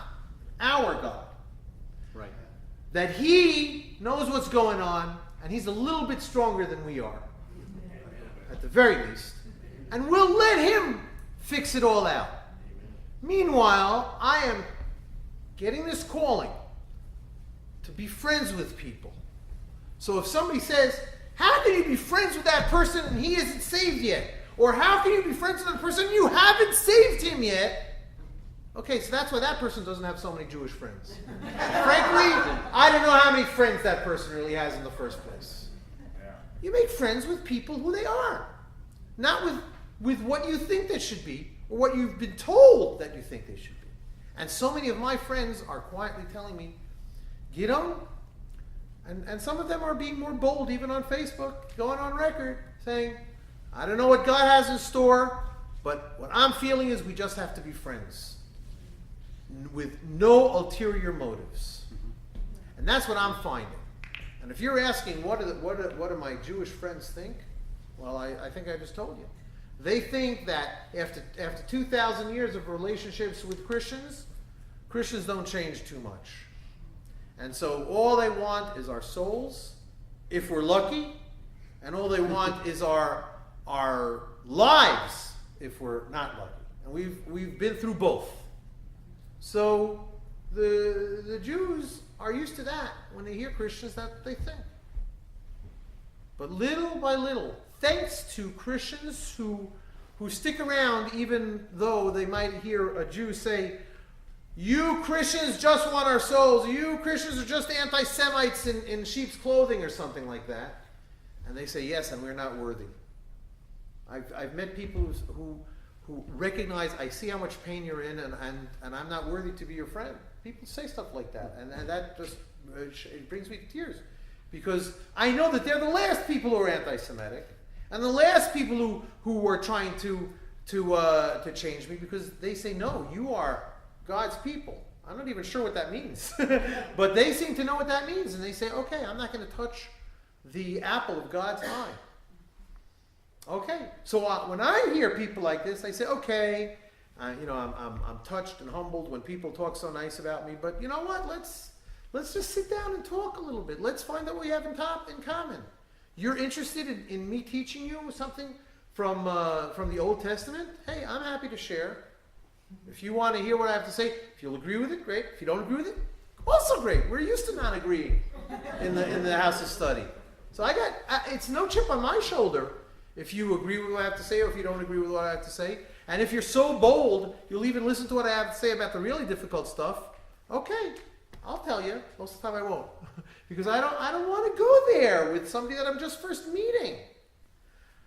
our God. Right. That He knows what's going on and He's a little bit stronger than we are, at the very least. And we'll let Him fix it all out. Meanwhile, I am getting this calling to be friends with people. So if somebody says, how can you be friends with that person and he isn't saved yet? Or how can you be friends with that person and you haven't saved him yet? Okay, so that's why that person doesn't have so many Jewish friends. Frankly, I don't know how many friends that person really has in the first place. You make friends with people who they are. Not with what you think they should be or what you've been told that you think they should be. And so many of my friends are quietly telling me, Gidon, and some of them are being more bold even on Facebook, going on record, saying, I don't know what God has in store, but what I'm feeling is we just have to be friends with no ulterior motives. And that's what I'm finding. And if you're asking, what do my Jewish friends think? Well, I think I just told you. They think that after 2,000 years of relationships with Christians don't change too much. And so all they want is our souls, if we're lucky, and all they want is our lives, if we're not lucky. And we've been through both. So the Jews are used to that when they hear Christians that they think. But little by little, thanks to Christians who stick around even though they might hear a Jew say, you Christians just want our souls. You Christians are just anti-Semites in sheep's clothing or something like that. And they say, yes, and we're not worthy. I've met people who recognize, I see how much pain you're in and I'm not worthy to be your friend. People say stuff like that. And that just it brings me to tears. Because I know that they're the last people who are anti-Semitic. And the last people who were trying to change me, because they say, no, you are God's people. I'm not even sure what that means. But they seem to know what that means. And they say, okay, I'm not going to touch the apple of God's eye. Okay. So when I hear people like this, I say, okay, I'm touched and humbled when people talk so nice about me. But you know what? Let's just sit down and talk a little bit. Let's find out what we have in common. You're interested in me teaching you something from the Old Testament? Hey, I'm happy to share. If you want to hear what I have to say, if you'll agree with it, great. If you don't agree with it, also great. We're used to not agreeing in the house of study. So it's no chip on my shoulder if you agree with what I have to say or if you don't agree with what I have to say. And if you're so bold, you'll even listen to what I have to say about the really difficult stuff. Okay, I'll tell you. Most of the time I won't. Because I don't want to go there with somebody that I'm just first meeting.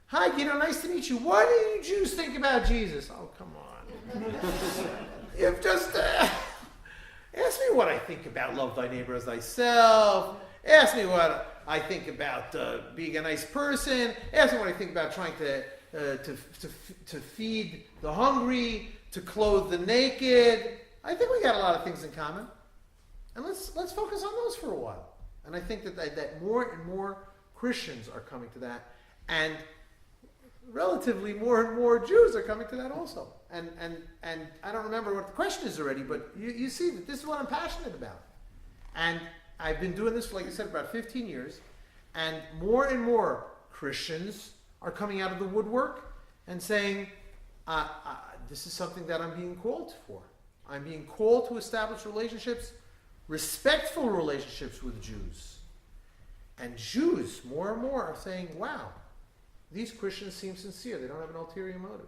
Hi, Gidon, nice to meet you. What do you Jews think about Jesus? Oh, come on. You've just ask me what I think about love thy neighbor as thyself. Ask me what I think about being a nice person. Ask me what I think about trying to feed the hungry, to clothe the naked. I think we got a lot of things in common. And let's focus on those for a while. And I think that more and more Christians are coming to that. And relatively more and more Jews are coming to that also. And I don't remember what the question is already, but you see that this is what I'm passionate about. And I've been doing this for, like I said, about 15 years. And more Christians are coming out of the woodwork and saying, this is something that I'm being called for. I'm being called to establish relationships, respectful relationships with Jews. And Jews, more and more, are saying, wow, these Christians seem sincere. They don't have an ulterior motive.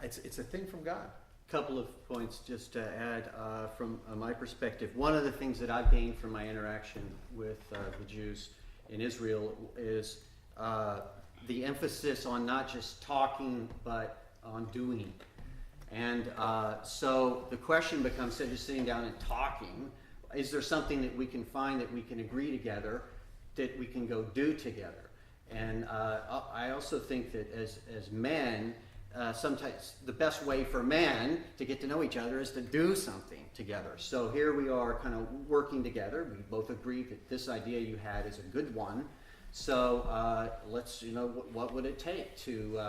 It's a thing from God. Couple of points just to add from my perspective. One of the things that I've gained from my interaction with the Jews in Israel is the emphasis on not just talking, but on doing. And so the question becomes, instead of just sitting down and talking, is there something that we can find that we can agree together, that we can go do together? And I also think that as men, sometimes the best way for men to get to know each other is to do something together. So here we are kind of working together. We both agree that this idea you had is a good one. So let's, what would it take to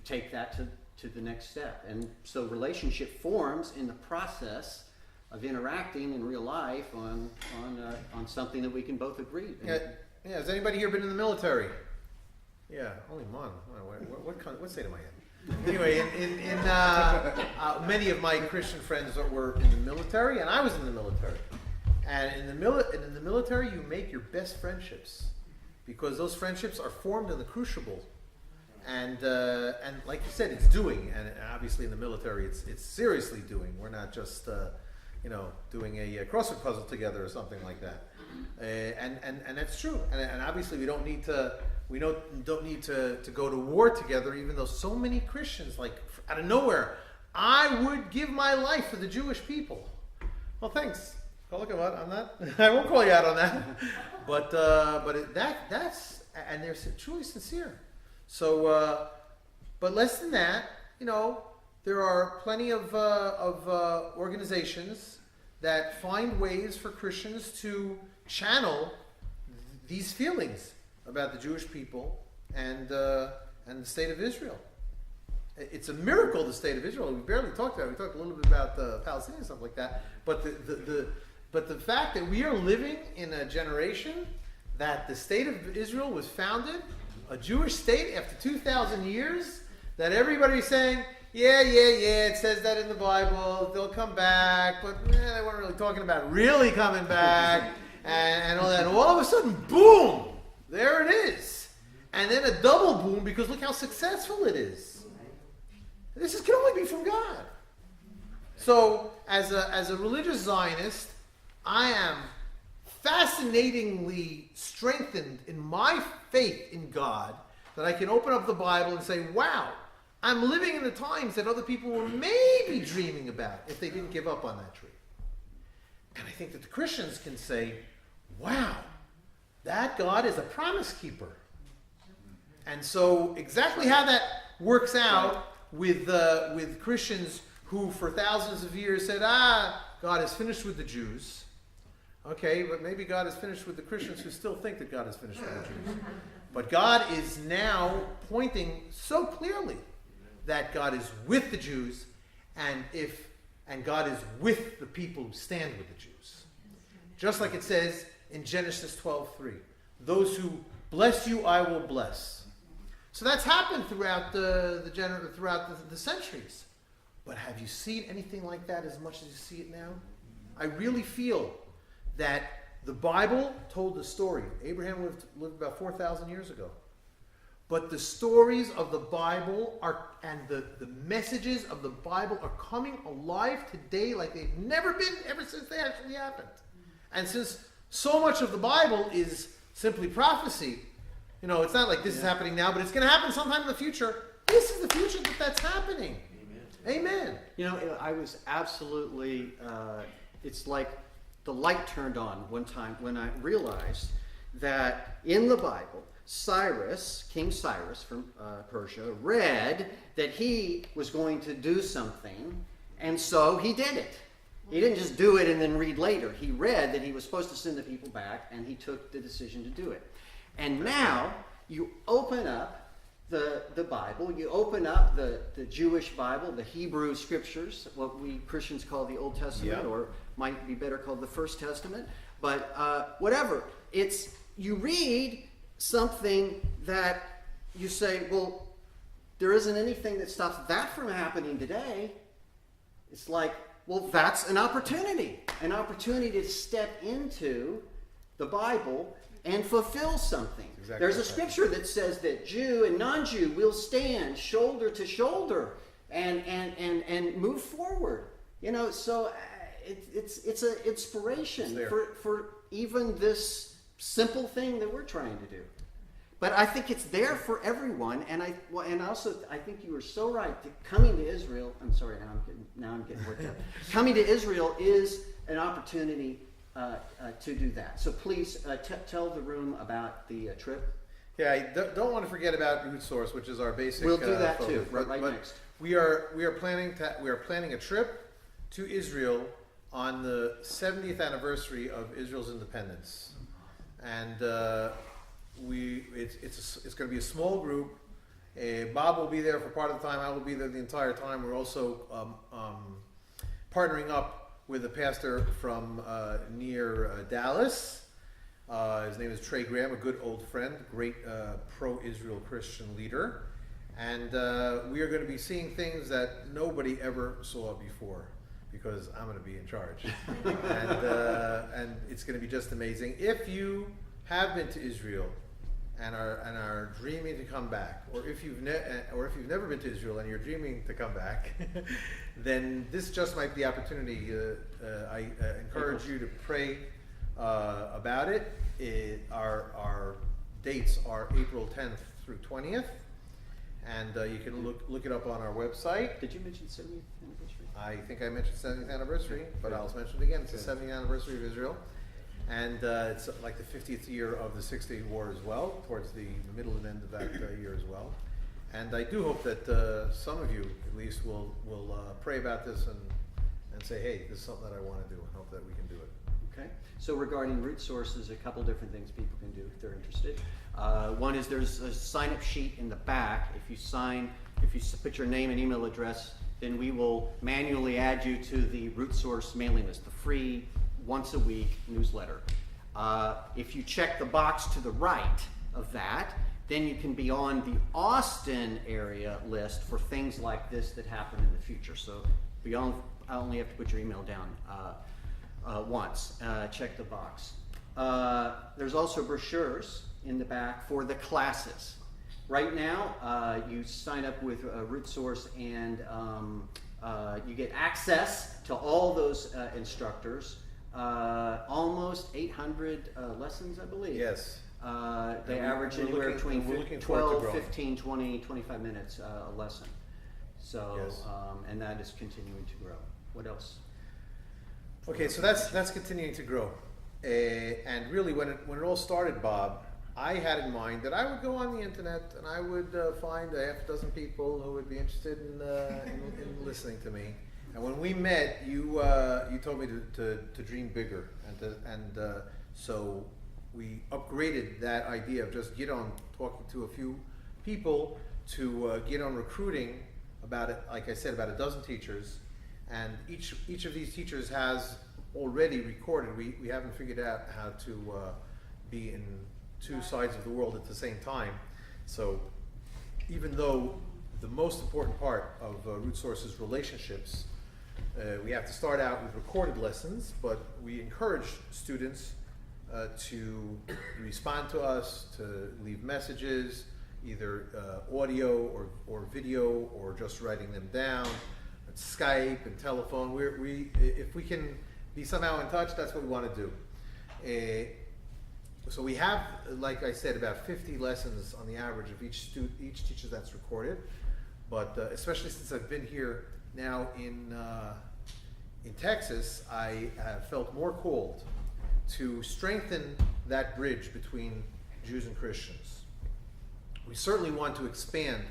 take that to the next step? And so relationship forms in the process of interacting in real life on something that we can both agree. Yeah. Has anybody here been in the military? Yeah, only one. What state am I in? Anyway, in many of my Christian friends were in the military, and I was in the military. And in the military, you make your best friendships because those friendships are formed in the crucible. And like you said, it's doing. And obviously, in the military, it's seriously doing. We're not just doing a crossword puzzle together or something like that. And that's true. And obviously, we don't need to go to war together. Even though so many Christians, like out of nowhere, I would give my life for the Jewish people. Well, thanks. I'm not. I won't call you out on that. But that's and they're truly sincere. So, but less than that, there are plenty of organizations that find ways for Christians to channel these feelings about the Jewish people and the state of Israel. It's a miracle, the state of Israel. We barely talked about it. We talked a little bit about the Palestinians and stuff like that. But the fact that we are living in a generation that the state of Israel was founded, a Jewish state after 2,000 years, that everybody's saying, yeah, it says that in the Bible, they'll come back, but they weren't really talking about really coming back, and all that. And all of a sudden, boom, there it is. And then a double boom, because look how successful it is. This can only be from God. So, as a religious Zionist, I am fascinatingly strengthened in my faith in God that I can open up the Bible and say, wow, I'm living in the times that other people were maybe dreaming about if they didn't give up on that dream. And I think that the Christians can say, wow, that God is a promise keeper. And so exactly how that works out with Christians who for thousands of years said, God is finished with the Jews. Okay, but maybe God is finished with the Christians who still think that God is finished with the Jews. But God is now pointing so clearly that God is with the Jews, and God is with the people who stand with the Jews. Just like it says in Genesis 12:3, those who bless you, I will bless. So that's happened throughout the centuries. But have you seen anything like that as much as you see it now? I really feel that the Bible told the story. Abraham lived about 4,000 years ago. But the stories of the Bible and the messages of the Bible are coming alive today like they've never been ever since they actually happened. And since so much of the Bible is simply prophecy, it's not like this is happening now, but it's going to happen sometime in the future. This is the future that's happening. Amen. I was absolutely, it's like the light turned on one time when I realized that in the Bible, King Cyrus from Persia, read that he was going to do something, and so he did it. He didn't just do it and then read later. He read that he was supposed to send the people back, and he took the decision to do it. And now you open up the Bible, you open up the Jewish Bible, the Hebrew Scriptures, what we Christians call the Old Testament, or might be better called the First Testament, but whatever. You read something that you say, well, there isn't anything that stops that from happening today. It's like, well, that's an opportunity to step into the Bible and fulfill something. Exactly. There's a scripture that says that Jew and non-Jew will stand shoulder to shoulder and move forward. So it's an inspiration for even this simple thing that we're trying to do. But I think it's there for everyone, and I think you were so right. Coming to Israel, I'm sorry, now I'm getting worked up. Coming to Israel is an opportunity to do that. So please tell the room about the trip. Yeah, I don't want to forget about Root Source, which is our basic. We'll do that focus. too. Right next. We are planning a trip to Israel on the 70th anniversary of Israel's independence, and it's going to be a small group. Bob will be there for part of the time. I will be there the entire time. We're also partnering up with a pastor from near Dallas. His name is Trey Graham, a good old friend, great pro-Israel Christian leader. And we are going to be seeing things that nobody ever saw before, because I'm going to be in charge. And it's going to be just amazing. If you have been to Israel and are dreaming to come back, or if you've never been to Israel and you're dreaming to come back, then this just might be the opportunity. I encourage you to pray about it. Our dates are April 10th through 20th, and you can look it up on our website. Did you mention 70th anniversary? I think I mentioned 70th anniversary, but I'll mention it again. It's the 70th anniversary of Israel, and it's like the 50th year of the Six-Day War as well, towards the middle and end of that year as well. And I do hope that some of you, at least, will pray about this and say, hey, this is something that I want to do, and hope that we can do it. Okay. So regarding Root Source, there's a couple different things people can do if they're interested. One is there's a sign-up sheet in the back. If you put your name and email address, then we will manually add you to the Root Source mailing list, the free once-a-week newsletter. If you check the box to the right of that, then you can be on the Austin area list for things like this that happen in the future. So I only have to put your email down once. Check the box. There's also brochures in the back for the classes. Right now, you sign up with Root Source and you get access to all those instructors. Almost 800 lessons, I believe. Yes. They average anywhere between 12, 15, 20, 25 minutes a lesson. So, yes. And that is continuing to grow. What else? Okay, so that's continuing to grow. And really, when it all started, Bob, I had in mind that I would go on the internet and I would find a half dozen people who would be interested in listening to me. And when we met, you told me to dream bigger, and so we upgraded that idea of just Gidon talking to a few people to Gidon recruiting about it. Like I said, about a dozen teachers, and each of these teachers has already recorded. We haven't figured out how to be in two sides of the world at the same time. So even though the most important part of Root Source is relationships, we have to start out with recorded lessons, but we encourage students to respond to us, to leave messages, either audio or video, or just writing them down. It's Skype and telephone. If we can be somehow in touch, that's what we want to do. So we have, like I said, about 50 lessons on the average of each teacher that's recorded. But especially since I've been here now in Texas, I have felt more called to strengthen that bridge between Jews and Christians. We certainly want to expand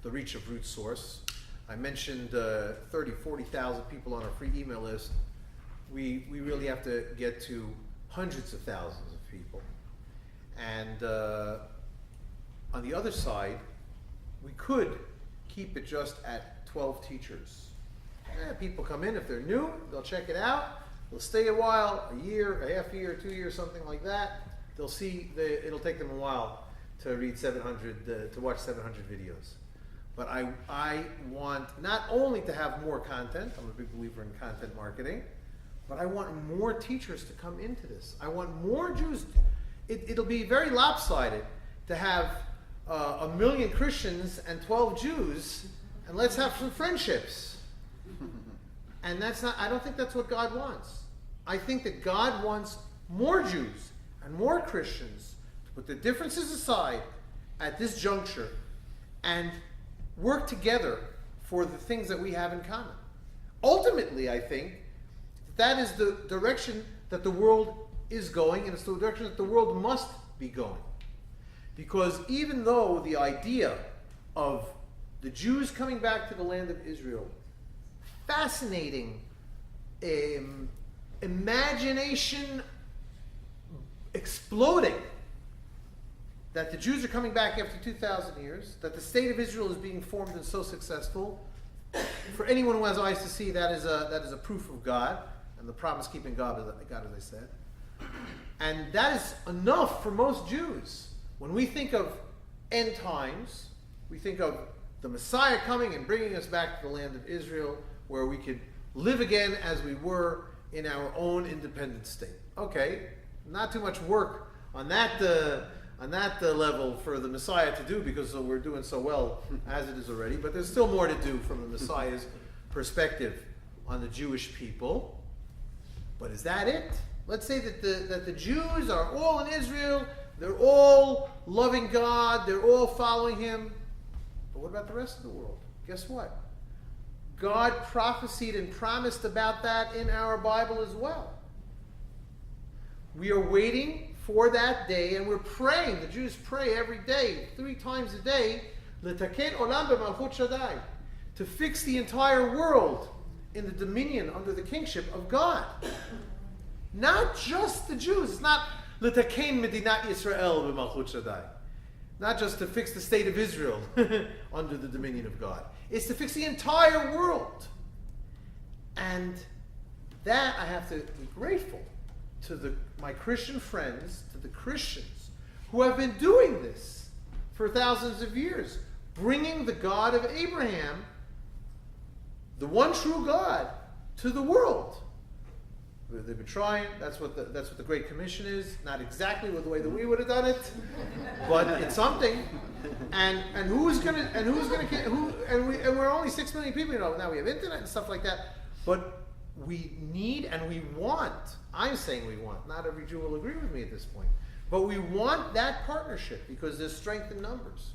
the reach of Root Source. I mentioned 30, 40,000 people on our free email list. We really have to get to hundreds of thousands of people. And on the other side, we could keep it just at 12 teachers. People come in, if they're new, they'll check it out. They'll stay a while, a year, a half year, 2 years, something like that. They'll see, it'll take them a while to read 700, to watch 700 videos. But I want not only to have more content, I'm a big believer in content marketing, but I want more teachers to come into this. I want more Jews. It'll be very lopsided to have 1 million Christians and 12 Jews, and let's have some friendships. And I don't think that's what God wants. I think that God wants more Jews and more Christians to put their differences aside at this juncture and work together for the things that we have in common. Ultimately, I think that is the direction that the world is going, and it's the direction that the world must be going. Because even though the idea of the Jews coming back to the land of Israel, fascinating, imagination exploding, that the Jews are coming back after 2,000 years, that the state of Israel is being formed and so successful. For anyone who has eyes to see, that is a proof of God, and the promise-keeping God, as I said. And that is enough for most Jews. When we think of end times, we think of the Messiah coming and bringing us back to the land of Israel, where we could live again as we were in our own independent state. Okay, not too much work on that level for the Messiah to do, because we're doing so well as it is already. But there's still more to do from the Messiah's perspective on the Jewish people. But is that it? Let's say that the Jews are all in Israel. They're all loving God. They're all following Him. But what about the rest of the world? Guess what? God prophesied and promised about that in our Bible as well. We are waiting for that day, and we're praying. The Jews pray every day, 3 times a day, "L'taken olam b'malchut Shaddai," to fix the entire world in the dominion under the kingship of God. Not just the Jews. It's not "L'taken medinat Israel b'malchut Shaddai." Not just to fix the state of Israel under the dominion of God. It's to fix the entire world. And that I have to be grateful to my Christian friends, to the Christians who have been doing this for thousands of years, bringing the God of Abraham, the one true God, to the world. They've been trying. That's what the Great Commission is. Not exactly the way that we would have done it, but it's something. And we're only 6 million people. Now we have internet and stuff like that. But we need and we want. I'm saying we want. Not every Jew will agree with me at this point, but we want that partnership because there's strength in numbers.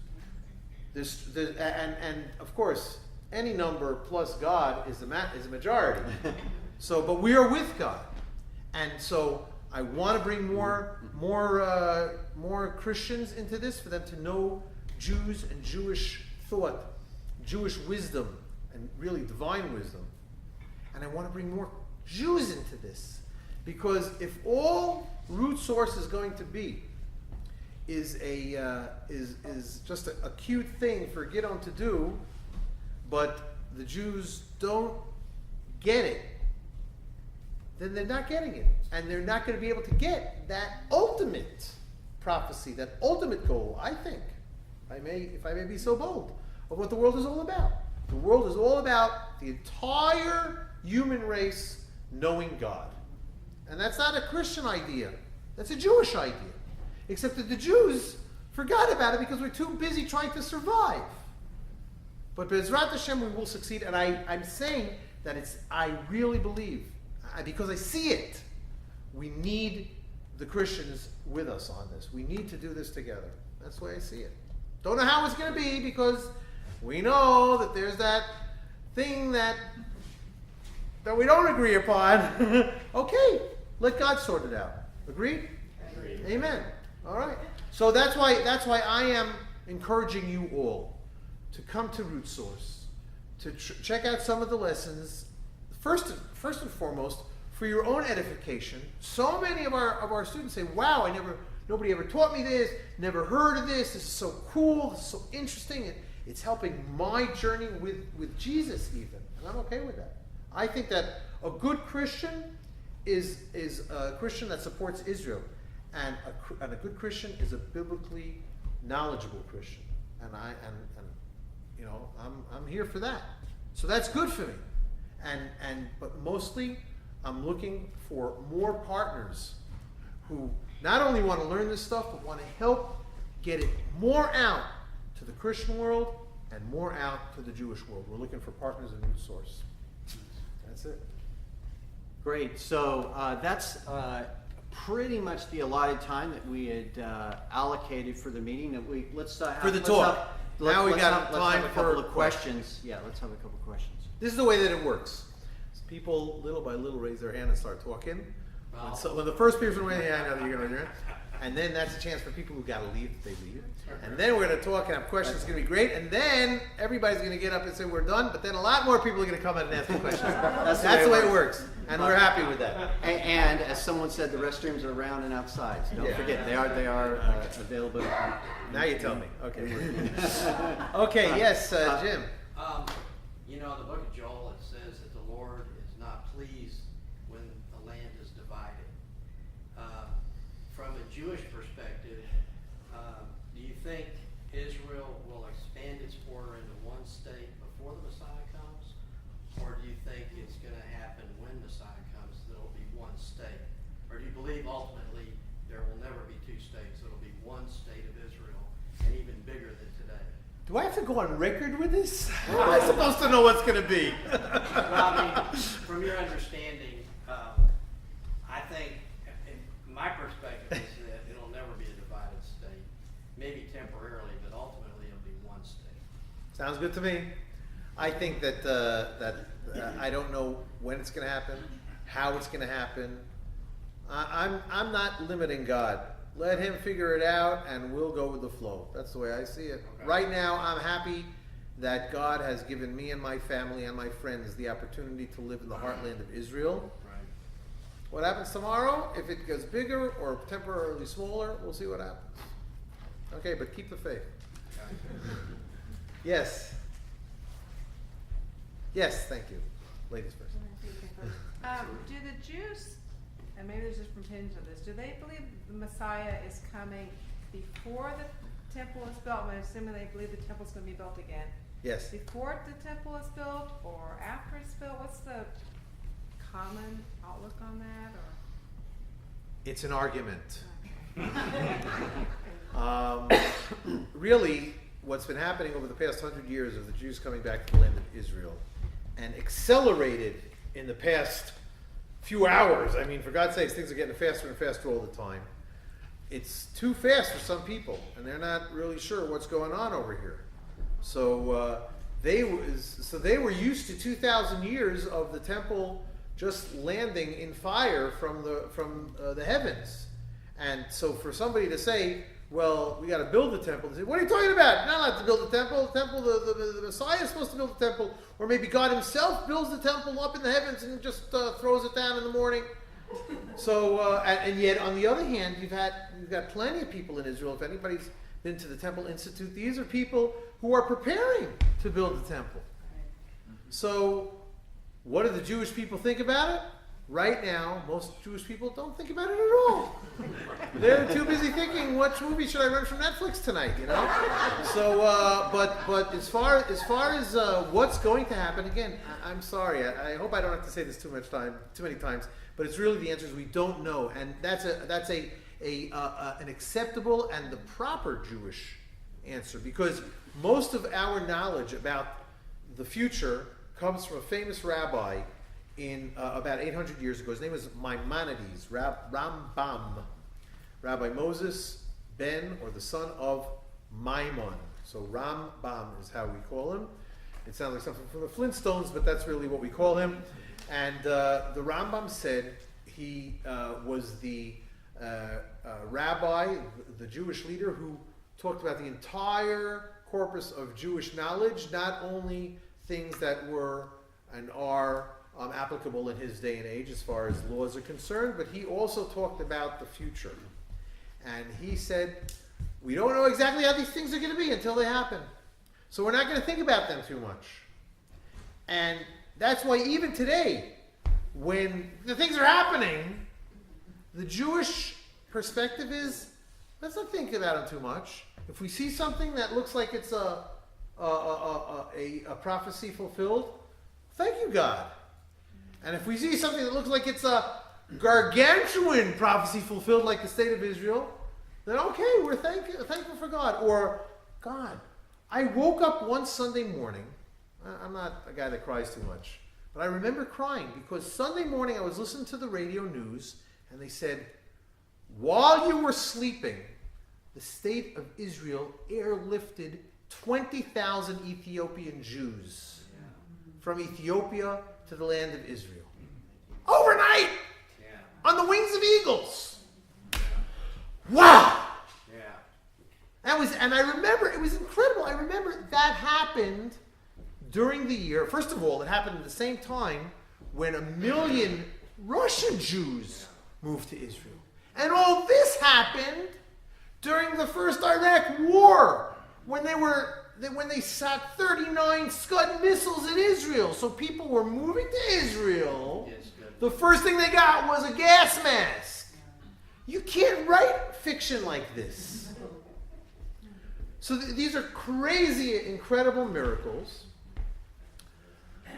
And of course, any number plus God is a majority. So, but we are with God, and so I want to bring more Christians into this, for them to know Jews and Jewish thought, Jewish wisdom, and really divine wisdom. And I want to bring more Jews into this, because if all Root Source is going to be is just a cute thing for Gidon to do, but the Jews don't get it, then they're not getting it. And they're not going to be able to get that ultimate prophecy, that ultimate goal, I think, if I may be so bold, of what the world is all about. The world is all about the entire human race knowing God. And that's not a Christian idea. That's a Jewish idea. Except that the Jews forgot about it because we're too busy trying to survive. But Be'ezrat Hashem, we will succeed. And I'm saying that I really believe, because I see it, we need the Christians with us on this. We need to do this together. That's the way I see it. Don't know how it's going to be, because we know that there's that thing that we don't agree upon. Okay, let God sort it out. Agreed? Agreed. Amen. All right. So that's why I am encouraging you all to come to Root Source, to check out some of the lessons. First and foremost, for your own edification. So many of our students say, "Wow, nobody ever taught me this. Never heard of this. This is so cool. This is so interesting. It's helping my journey with Jesus even." And I'm okay with that. I think that a good Christian is a Christian that supports Israel, and a good Christian is a biblically knowledgeable Christian. And I'm here for that. So that's good for me. But mostly, I'm looking for more partners who not only want to learn this stuff, but want to help get it more out to the Christian world and more out to the Jewish world. We're looking for partners in Root Source. That's it. Great. So that's pretty much the allotted time that we had allocated for the meeting. That let's have, For the let's talk. have- Now we let's got have- let's time have a couple for of questions. Yeah, let's have a couple of questions. This is the way that it works. People, little by little, raise their hand and start talking. When the first person raises their hand, I know that you're going to raise your hand. And then that's a chance for people who got to leave, they leave. And then we're going to talk and have questions. It's going to be great. And then everybody's going to get up and say, we're done. But then a lot more people are going to come in and ask the questions. That's the way it works. And we're happy with that. And as someone said, the restrooms are around and outside. So don't forget, they are available. Now you tell me. Okay. Okay, yes, Jim. The book of Joel, it says that the Lord is not pleased when the land is divided. From a Jewish perspective, do you think Israel will expand its border into one state before the Messiah comes? Or do you think it's going to happen when Messiah comes, that it'll be one state? Or do you believe ultimately there will never be two states, it'll be one state of Israel, and even bigger than today? Do I have to go on record with this? How am I supposed to know what's going to be? Well, from your understanding, I think, in my perspective, is that it'll never be a divided state. Maybe temporarily, but ultimately it'll be one state. Sounds good to me. I think that I don't know when it's going to happen, how it's going to happen. I'm not limiting God. Let him figure it out, and we'll go with the flow. That's the way I see it. Okay. Right now, I'm happy that God has given me and my family and my friends the opportunity to live in the heartland of Israel. Right. What happens tomorrow, if it goes bigger or temporarily smaller, we'll see what happens. Okay, but keep the faith. Yes. Yes, thank you. Ladies first. Do the Jews, and maybe there's different opinions of this, do they believe the Messiah is coming before the temple is built? I'm assuming they believe the temple's going to be built again. Yes. Before the temple is built or after it's built? What's the common outlook on that? Or It's an argument. Really, what's been happening over the past 100 years of the Jews coming back to the land of Israel, and accelerated in the past few hours. I mean, for God's sakes, things are getting faster and faster all the time. It's too fast for some people, and they're not really sure what's going on over here. So they were used to 2,000 years of the temple just landing in fire from the heavens. And so for somebody to say, well, we got to build the temple, they say, what are you talking about? Not allowed to build the temple. The temple, the Messiah is supposed to build the temple. Or maybe God himself builds the temple up in the heavens and just throws it down in the morning. So, and yet on the other hand, you've got plenty of people in Israel. If anybody's been to the Temple Institute, these are people who are preparing to build the temple. So what do the Jewish people think about it? Right now, most Jewish people don't think about it at all. They're too busy thinking, what movie should I rent from Netflix tonight? So, but as far as what's going to happen, again, I'm sorry. I hope I don't have to say this too many times. But it's really the answer is we don't know, and that's an acceptable and the proper Jewish answer, because most of our knowledge about the future comes from a famous rabbi in about 800 years ago. His name was Maimonides, Rambam, Rabbi Moses ben, or the son of Maimon. So Rambam is how we call him. It sounds like something from the Flintstones, but that's really what we call him. And the Rambam said he was the rabbi, the Jewish leader, who talked about the entire corpus of Jewish knowledge, not only things that were and are applicable in his day and age as far as laws are concerned, but he also talked about the future. And he said, we don't know exactly how these things are going to be until they happen. So we're not going to think about them too much. And that's why even today, when the things are happening, the Jewish perspective is, let's not think about them too much. If we see something that looks like it's a prophecy fulfilled, thank you, God. And if we see something that looks like it's a gargantuan prophecy fulfilled, like the state of Israel, then okay, we're thankful for God. Or, God, I woke up one Sunday morning. I'm not a guy that cries too much, but I remember crying because Sunday morning I was listening to the radio news, and they said, while you were sleeping, the state of Israel airlifted 20,000 Ethiopian Jews from Ethiopia to the land of Israel. Overnight! On the wings of eagles! Wow! And I remember, it was incredible. I remember that happened during the year. First of all, it happened at the same time when 1 million Russian Jews moved to Israel. And all this happened during the first Iraq War, when they sat 39 Scud missiles in Israel. So people were moving to Israel. The first thing they got was a gas mask. You can't write fiction like this. So these are crazy, incredible miracles.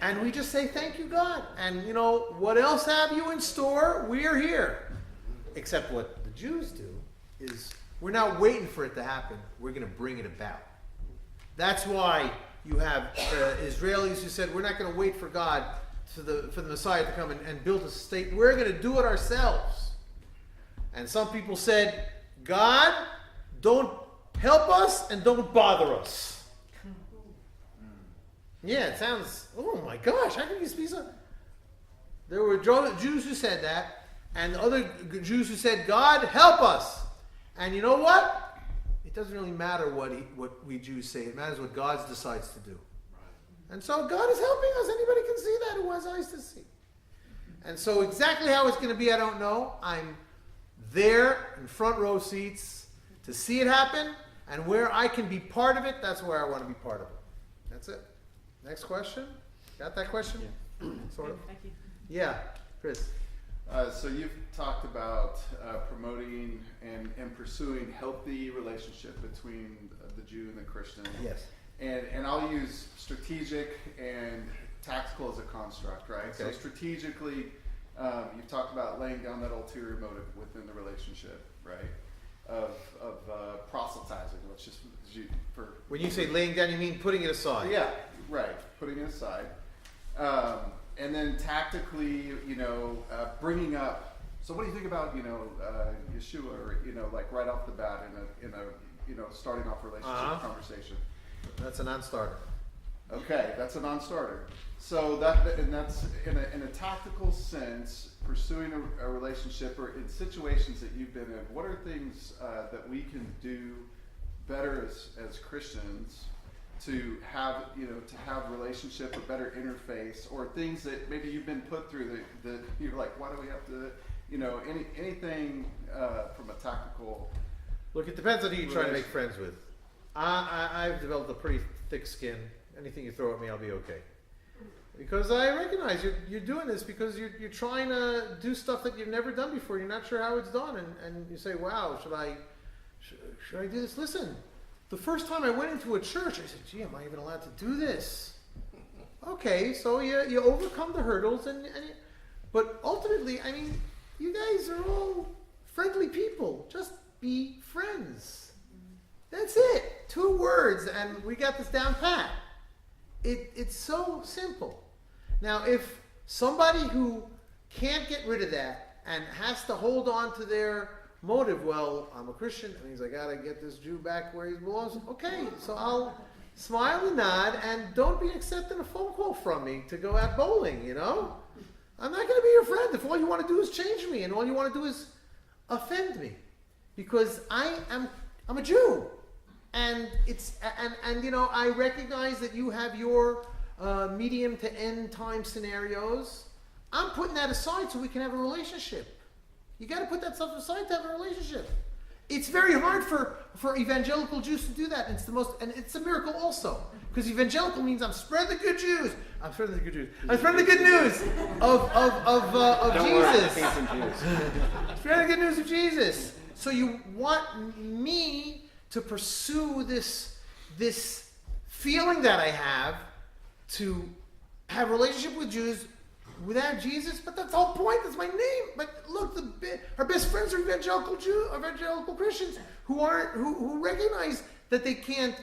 And we just say, thank you, God. And, what else have you in store? We're here. Except what the Jews do is we're not waiting for it to happen. We're going to bring it about. That's why you have Israelis who said, we're not going to wait for God, for the Messiah to come and build a state. We're going to do it ourselves. And some people said, God, don't help us and don't bother us. Yeah, it sounds, oh my gosh, how can you be so... There were Jews who said that, and other Jews who said, God, help us. And you know what? It doesn't really matter what we Jews say. It matters what God decides to do. And so God is helping us. Anybody can see that who has eyes to see. And so exactly how it's going to be, I don't know. I'm there in front row seats to see it happen. And where I can be part of it, that's where I want to be part of it. That's it. Next question? Got that question? Yeah. Sort of. Thank you. Yeah, Chris. So you've talked about promoting and pursuing healthy relationship between the Jew and the Christian. Yes. And I'll use strategic and tactical as a construct, right? Okay. So strategically, you've talked about laying down that ulterior motive within the relationship, right? Of proselytizing, which just for When you say laying down, you mean putting it aside. yeah, right, putting it aside, and then tactically, bringing up. So, what do you think about Yeshua, or like right off the bat in a starting off relationship conversation? That's a non-starter. Okay, that's a non-starter. So that's in a tactical sense, pursuing a relationship or in situations that you've been in. What are things that we can do better as Christians to have relationship or better interface, or things that maybe you've been put through that you're like, why do we have to, anything from a tactical. Look, it depends on who you try to make friends with. I've developed a pretty thick skin. Anything you throw at me, I'll be okay. Because I recognize you're doing this because you're trying to do stuff that you've never done before. You're not sure how it's done, and you say, "Wow, should I do this?" Listen, the first time I went into a church, I said, "Gee, am I even allowed to do this?" Okay, so you overcome the hurdles, but ultimately, I mean, you guys are all friendly people. Just be friends. That's it. 2 words, and we got this down pat. It's so simple. Now, if somebody who can't get rid of that and has to hold on to their motive, well, I'm a Christian, that means I got to get this Jew back where he belongs. Okay, so I'll smile and nod, and don't be accepting a phone call from me to go out bowling, I'm not going to be your friend if all you want to do is change me and all you want to do is offend me. Because I'm a Jew. And I recognize that you have your medium to end time scenarios. I'm putting that aside so we can have a relationship. You got to put that stuff aside to have a relationship. It's very hard for evangelical Jews to do that. And it's a miracle also, because evangelical means I'm spreading the good news. I'm spreading the good news. I'm spreading the good news of Jesus. Spreading the good news of Jesus. So you want me to pursue this feeling that I have to have a relationship with Jews without Jesus, but that's the whole point. That's my name. But look, our best friends are evangelical Christians who recognize that they can't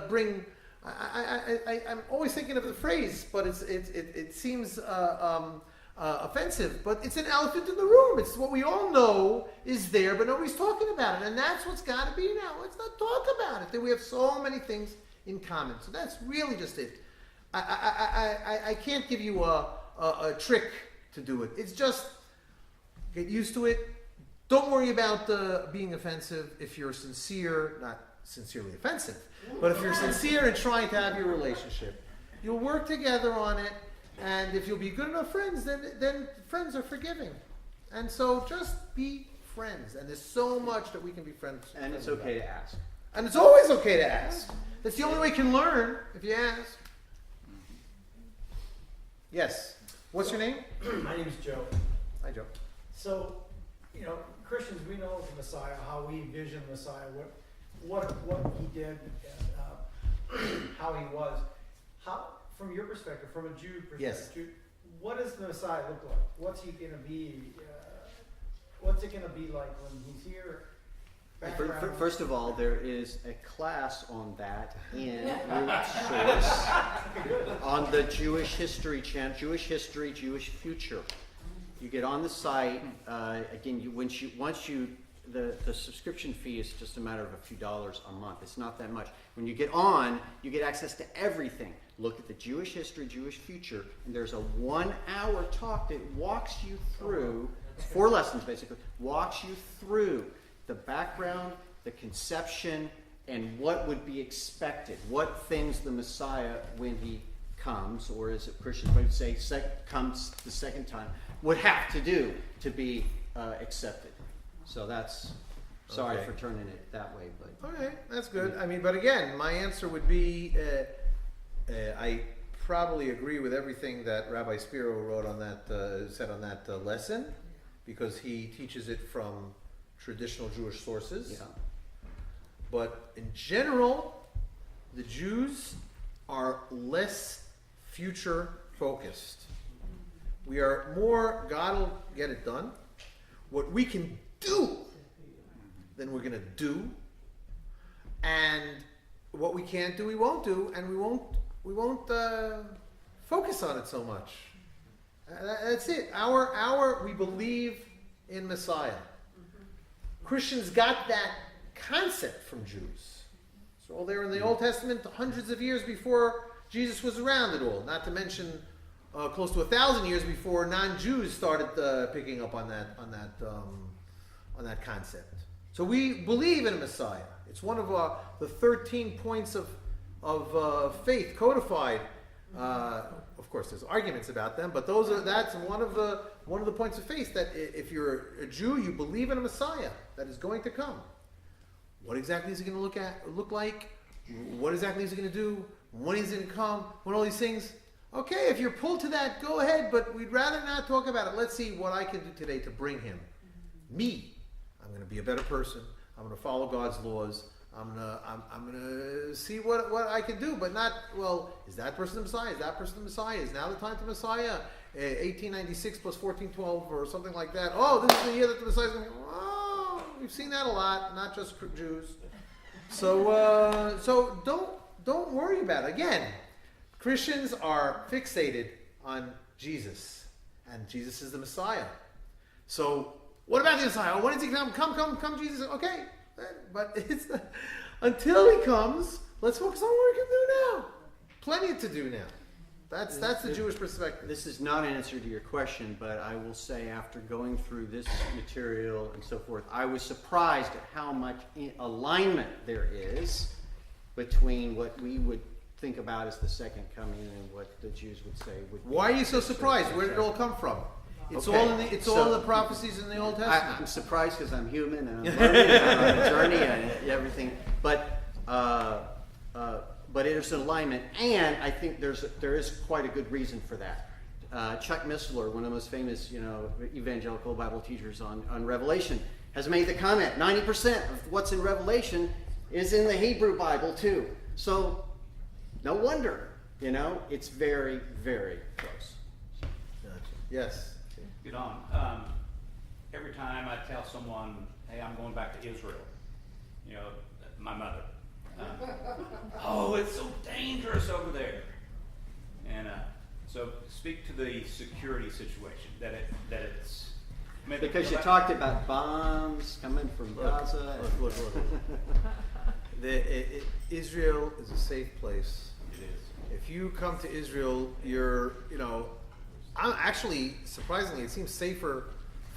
bring. I'm always thinking of the phrase, but it seems offensive, but it's an elephant in the room. It's what we all know is there, but nobody's talking about it. And that's what's got to be now. Let's not talk about it. That we have so many things in common. So that's really just it. I can't give you a trick to do it. It's just get used to it. Don't worry about being offensive if you're sincere, not sincerely offensive, but if you're sincere in trying to have your relationship. You'll work together on it, and if you'll be good enough friends, then friends are forgiving. And so just be friends. And there's so much that we can be friends. And it's okay to ask. And it's always okay to ask. That's the only way you can learn, if you ask. Yes. What's your name? My name is Joe. Hi, Joe. So, Christians, we know the Messiah, how we envision the Messiah, what he did, how he was. How, from your perspective, from a Jew perspective, what does the Messiah look like? What's he going to be? What's it going to be like when he's here? First of all, there is a class on that in Root Source on the Jewish History channel, Jewish History, Jewish Future. You get on the site. Again, the subscription fee is just a matter of a few dollars a month. It's not that much. When you get on, you get access to everything. Look at the Jewish History, Jewish Future, and there's a 1-hour talk that walks you through, 4 lessons basically, walks you through the background, the conception, and what would be expected. What things the Messiah, when he comes, or as Christians might say, comes the second time, would have to do to be accepted. So that's, sorry for turning it that way, but. Okay, that's good. I mean, but again, my answer would be, I probably agree with everything that Rabbi Spiro wrote on that, said on that lesson, because he teaches it from traditional Jewish sources. Yeah. But in general, the Jews are less future focused. We are more, God will get it done. What we can do, then we're going to do. And what we can't do, we won't do. And we won't focus on it so much. That's it. We believe in Messiah. Christians got that concept from Jews. It's all there in the Old Testament, hundreds of years before Jesus was around at all. Not to mention close to 1,000 years before non-Jews started picking up on that concept. So we believe in a Messiah. It's one of the 13 points of faith codified. Of course, there's arguments about them, but that's one of the points of faith, that if you're a Jew, you believe in a Messiah that is going to come. What exactly is he going to look like? What exactly is he going to do? When is he going to come? When all these things? Okay, if you're pulled to that, go ahead, but we'd rather not talk about it. Let's see what I can do today to bring him. Me. I'm going to be a better person. I'm going to follow God's laws. I'm gonna see what I can do, but not, well, is that person the Messiah? Is that person the Messiah? Is now the time to Messiah? 1896 plus 1412 or something like that. Oh, this is the year that the Messiah is going to come. Oh, we've seen that a lot, not just Jews. So don't worry about it. Again, Christians are fixated on Jesus, and Jesus is the Messiah. So what about the Messiah? When is he come? Come, Jesus. Okay. But it's until he comes, let's focus on what we can do now. Plenty to do now. That's the Jewish perspective. This is not an answer to your question, but I will say after going through this material and so forth, I was surprised at how much alignment there is between what we would think about as the second coming and what the Jews would say would be. Why are you so surprised? Where did it all come from? It's okay. all in the prophecies in the Old Testament. I'm surprised because I'm human and I'm learning and I'm on a journey and everything. But there's an alignment, and I think there is quite a good reason for that. Chuck Missler, one of the most famous, evangelical Bible teachers on Revelation, has made the comment: 90% of what's in Revelation is in the Hebrew Bible too. So no wonder, it's very, very close. Gotcha. Yes. Gidon, every time I tell someone, hey, I'm going back to Israel, my mother, oh, it's so dangerous over there. And So speak to the security situation, that it's. I mean, Because you talked about bombs coming from Gaza. Look. Israel is a safe place. It is. If you come to Israel, I'm actually, surprisingly, it seems safer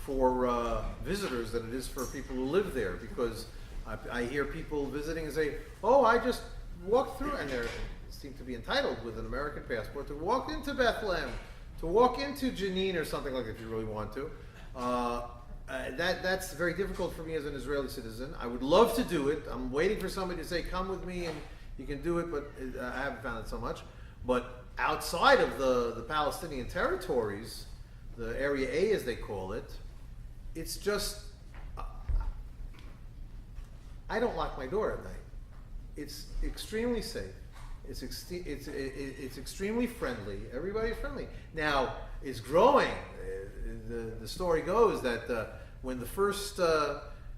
for visitors than it is for people who live there, because I hear people visiting and say, "Oh, I just walked through," and they seem to be entitled with an American passport to walk into Bethlehem, to walk into Jenin or something like that if you really want to. That's very difficult for me as an Israeli citizen. I would love to do it. I'm waiting for somebody to say, "Come with me," and you can do it, but I haven't found it so much. But outside of the Palestinian territories, the Area A as they call it, it's just, I don't lock my door at night. It's extremely safe. It's extremely friendly. Everybody's friendly. Now, it's growing. The story goes that when the first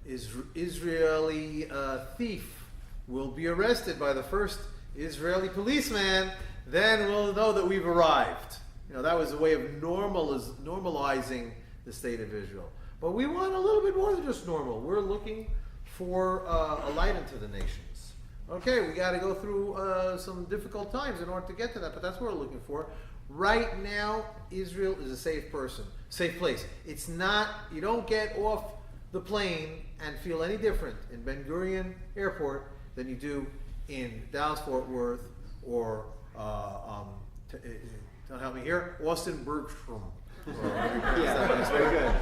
Israeli thief will be arrested by the first Israeli policeman, then we'll know that we've arrived. That was a way of normalizing the state of Israel. But we want a little bit more than just normal. We're looking for a light into the nations. Okay, we got to go through some difficult times in order to get to that, but that's what we're looking for. Right now, Israel is a safe place. It's not, you don't get off the plane and feel any different in Ben Gurion Airport than you do in Dallas-Fort Worth or, don't help me here, Austin Bergstrom. Yeah, that's very good.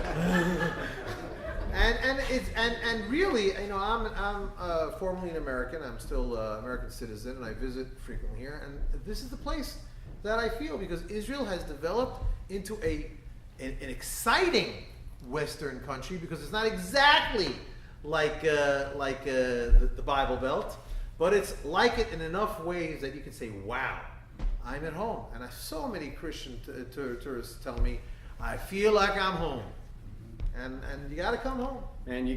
And really, I'm formerly an American. I'm still an American citizen, and I visit frequently here. And this is the place that I feel, because Israel has developed into an exciting Western country, because it's not exactly like the Bible Belt, but it's like it in enough ways that you can say, "Wow, I'm at home." And so many Christian tourists tell me, "I feel like I'm home," and you got to come home. And you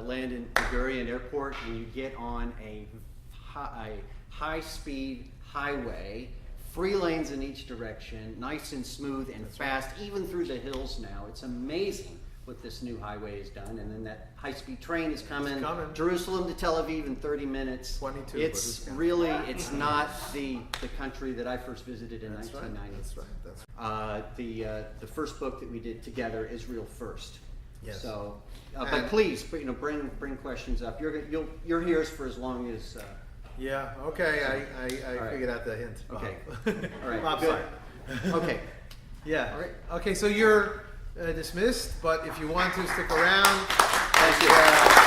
land in Ben Gurion Airport, and you get on a high-speed highway, 3 lanes in each direction, nice and smooth and fast, even through the hills now. It's amazing what this new highway has done. And then that high-speed train is coming. Jerusalem to Tel Aviv in 30 minutes. 22. It's really, it's not the country that I first visited in 1990. That's right. The first book that we did together, Israel First. Yes. So, but please, bring questions up. You're here for as long as. Yeah. Okay. I figured out the hint. Okay. Bob. All right. Bob, Good. sorry. Okay. Yeah. All right. Okay. So you're dismissed, but if you want to stick around, Thank you.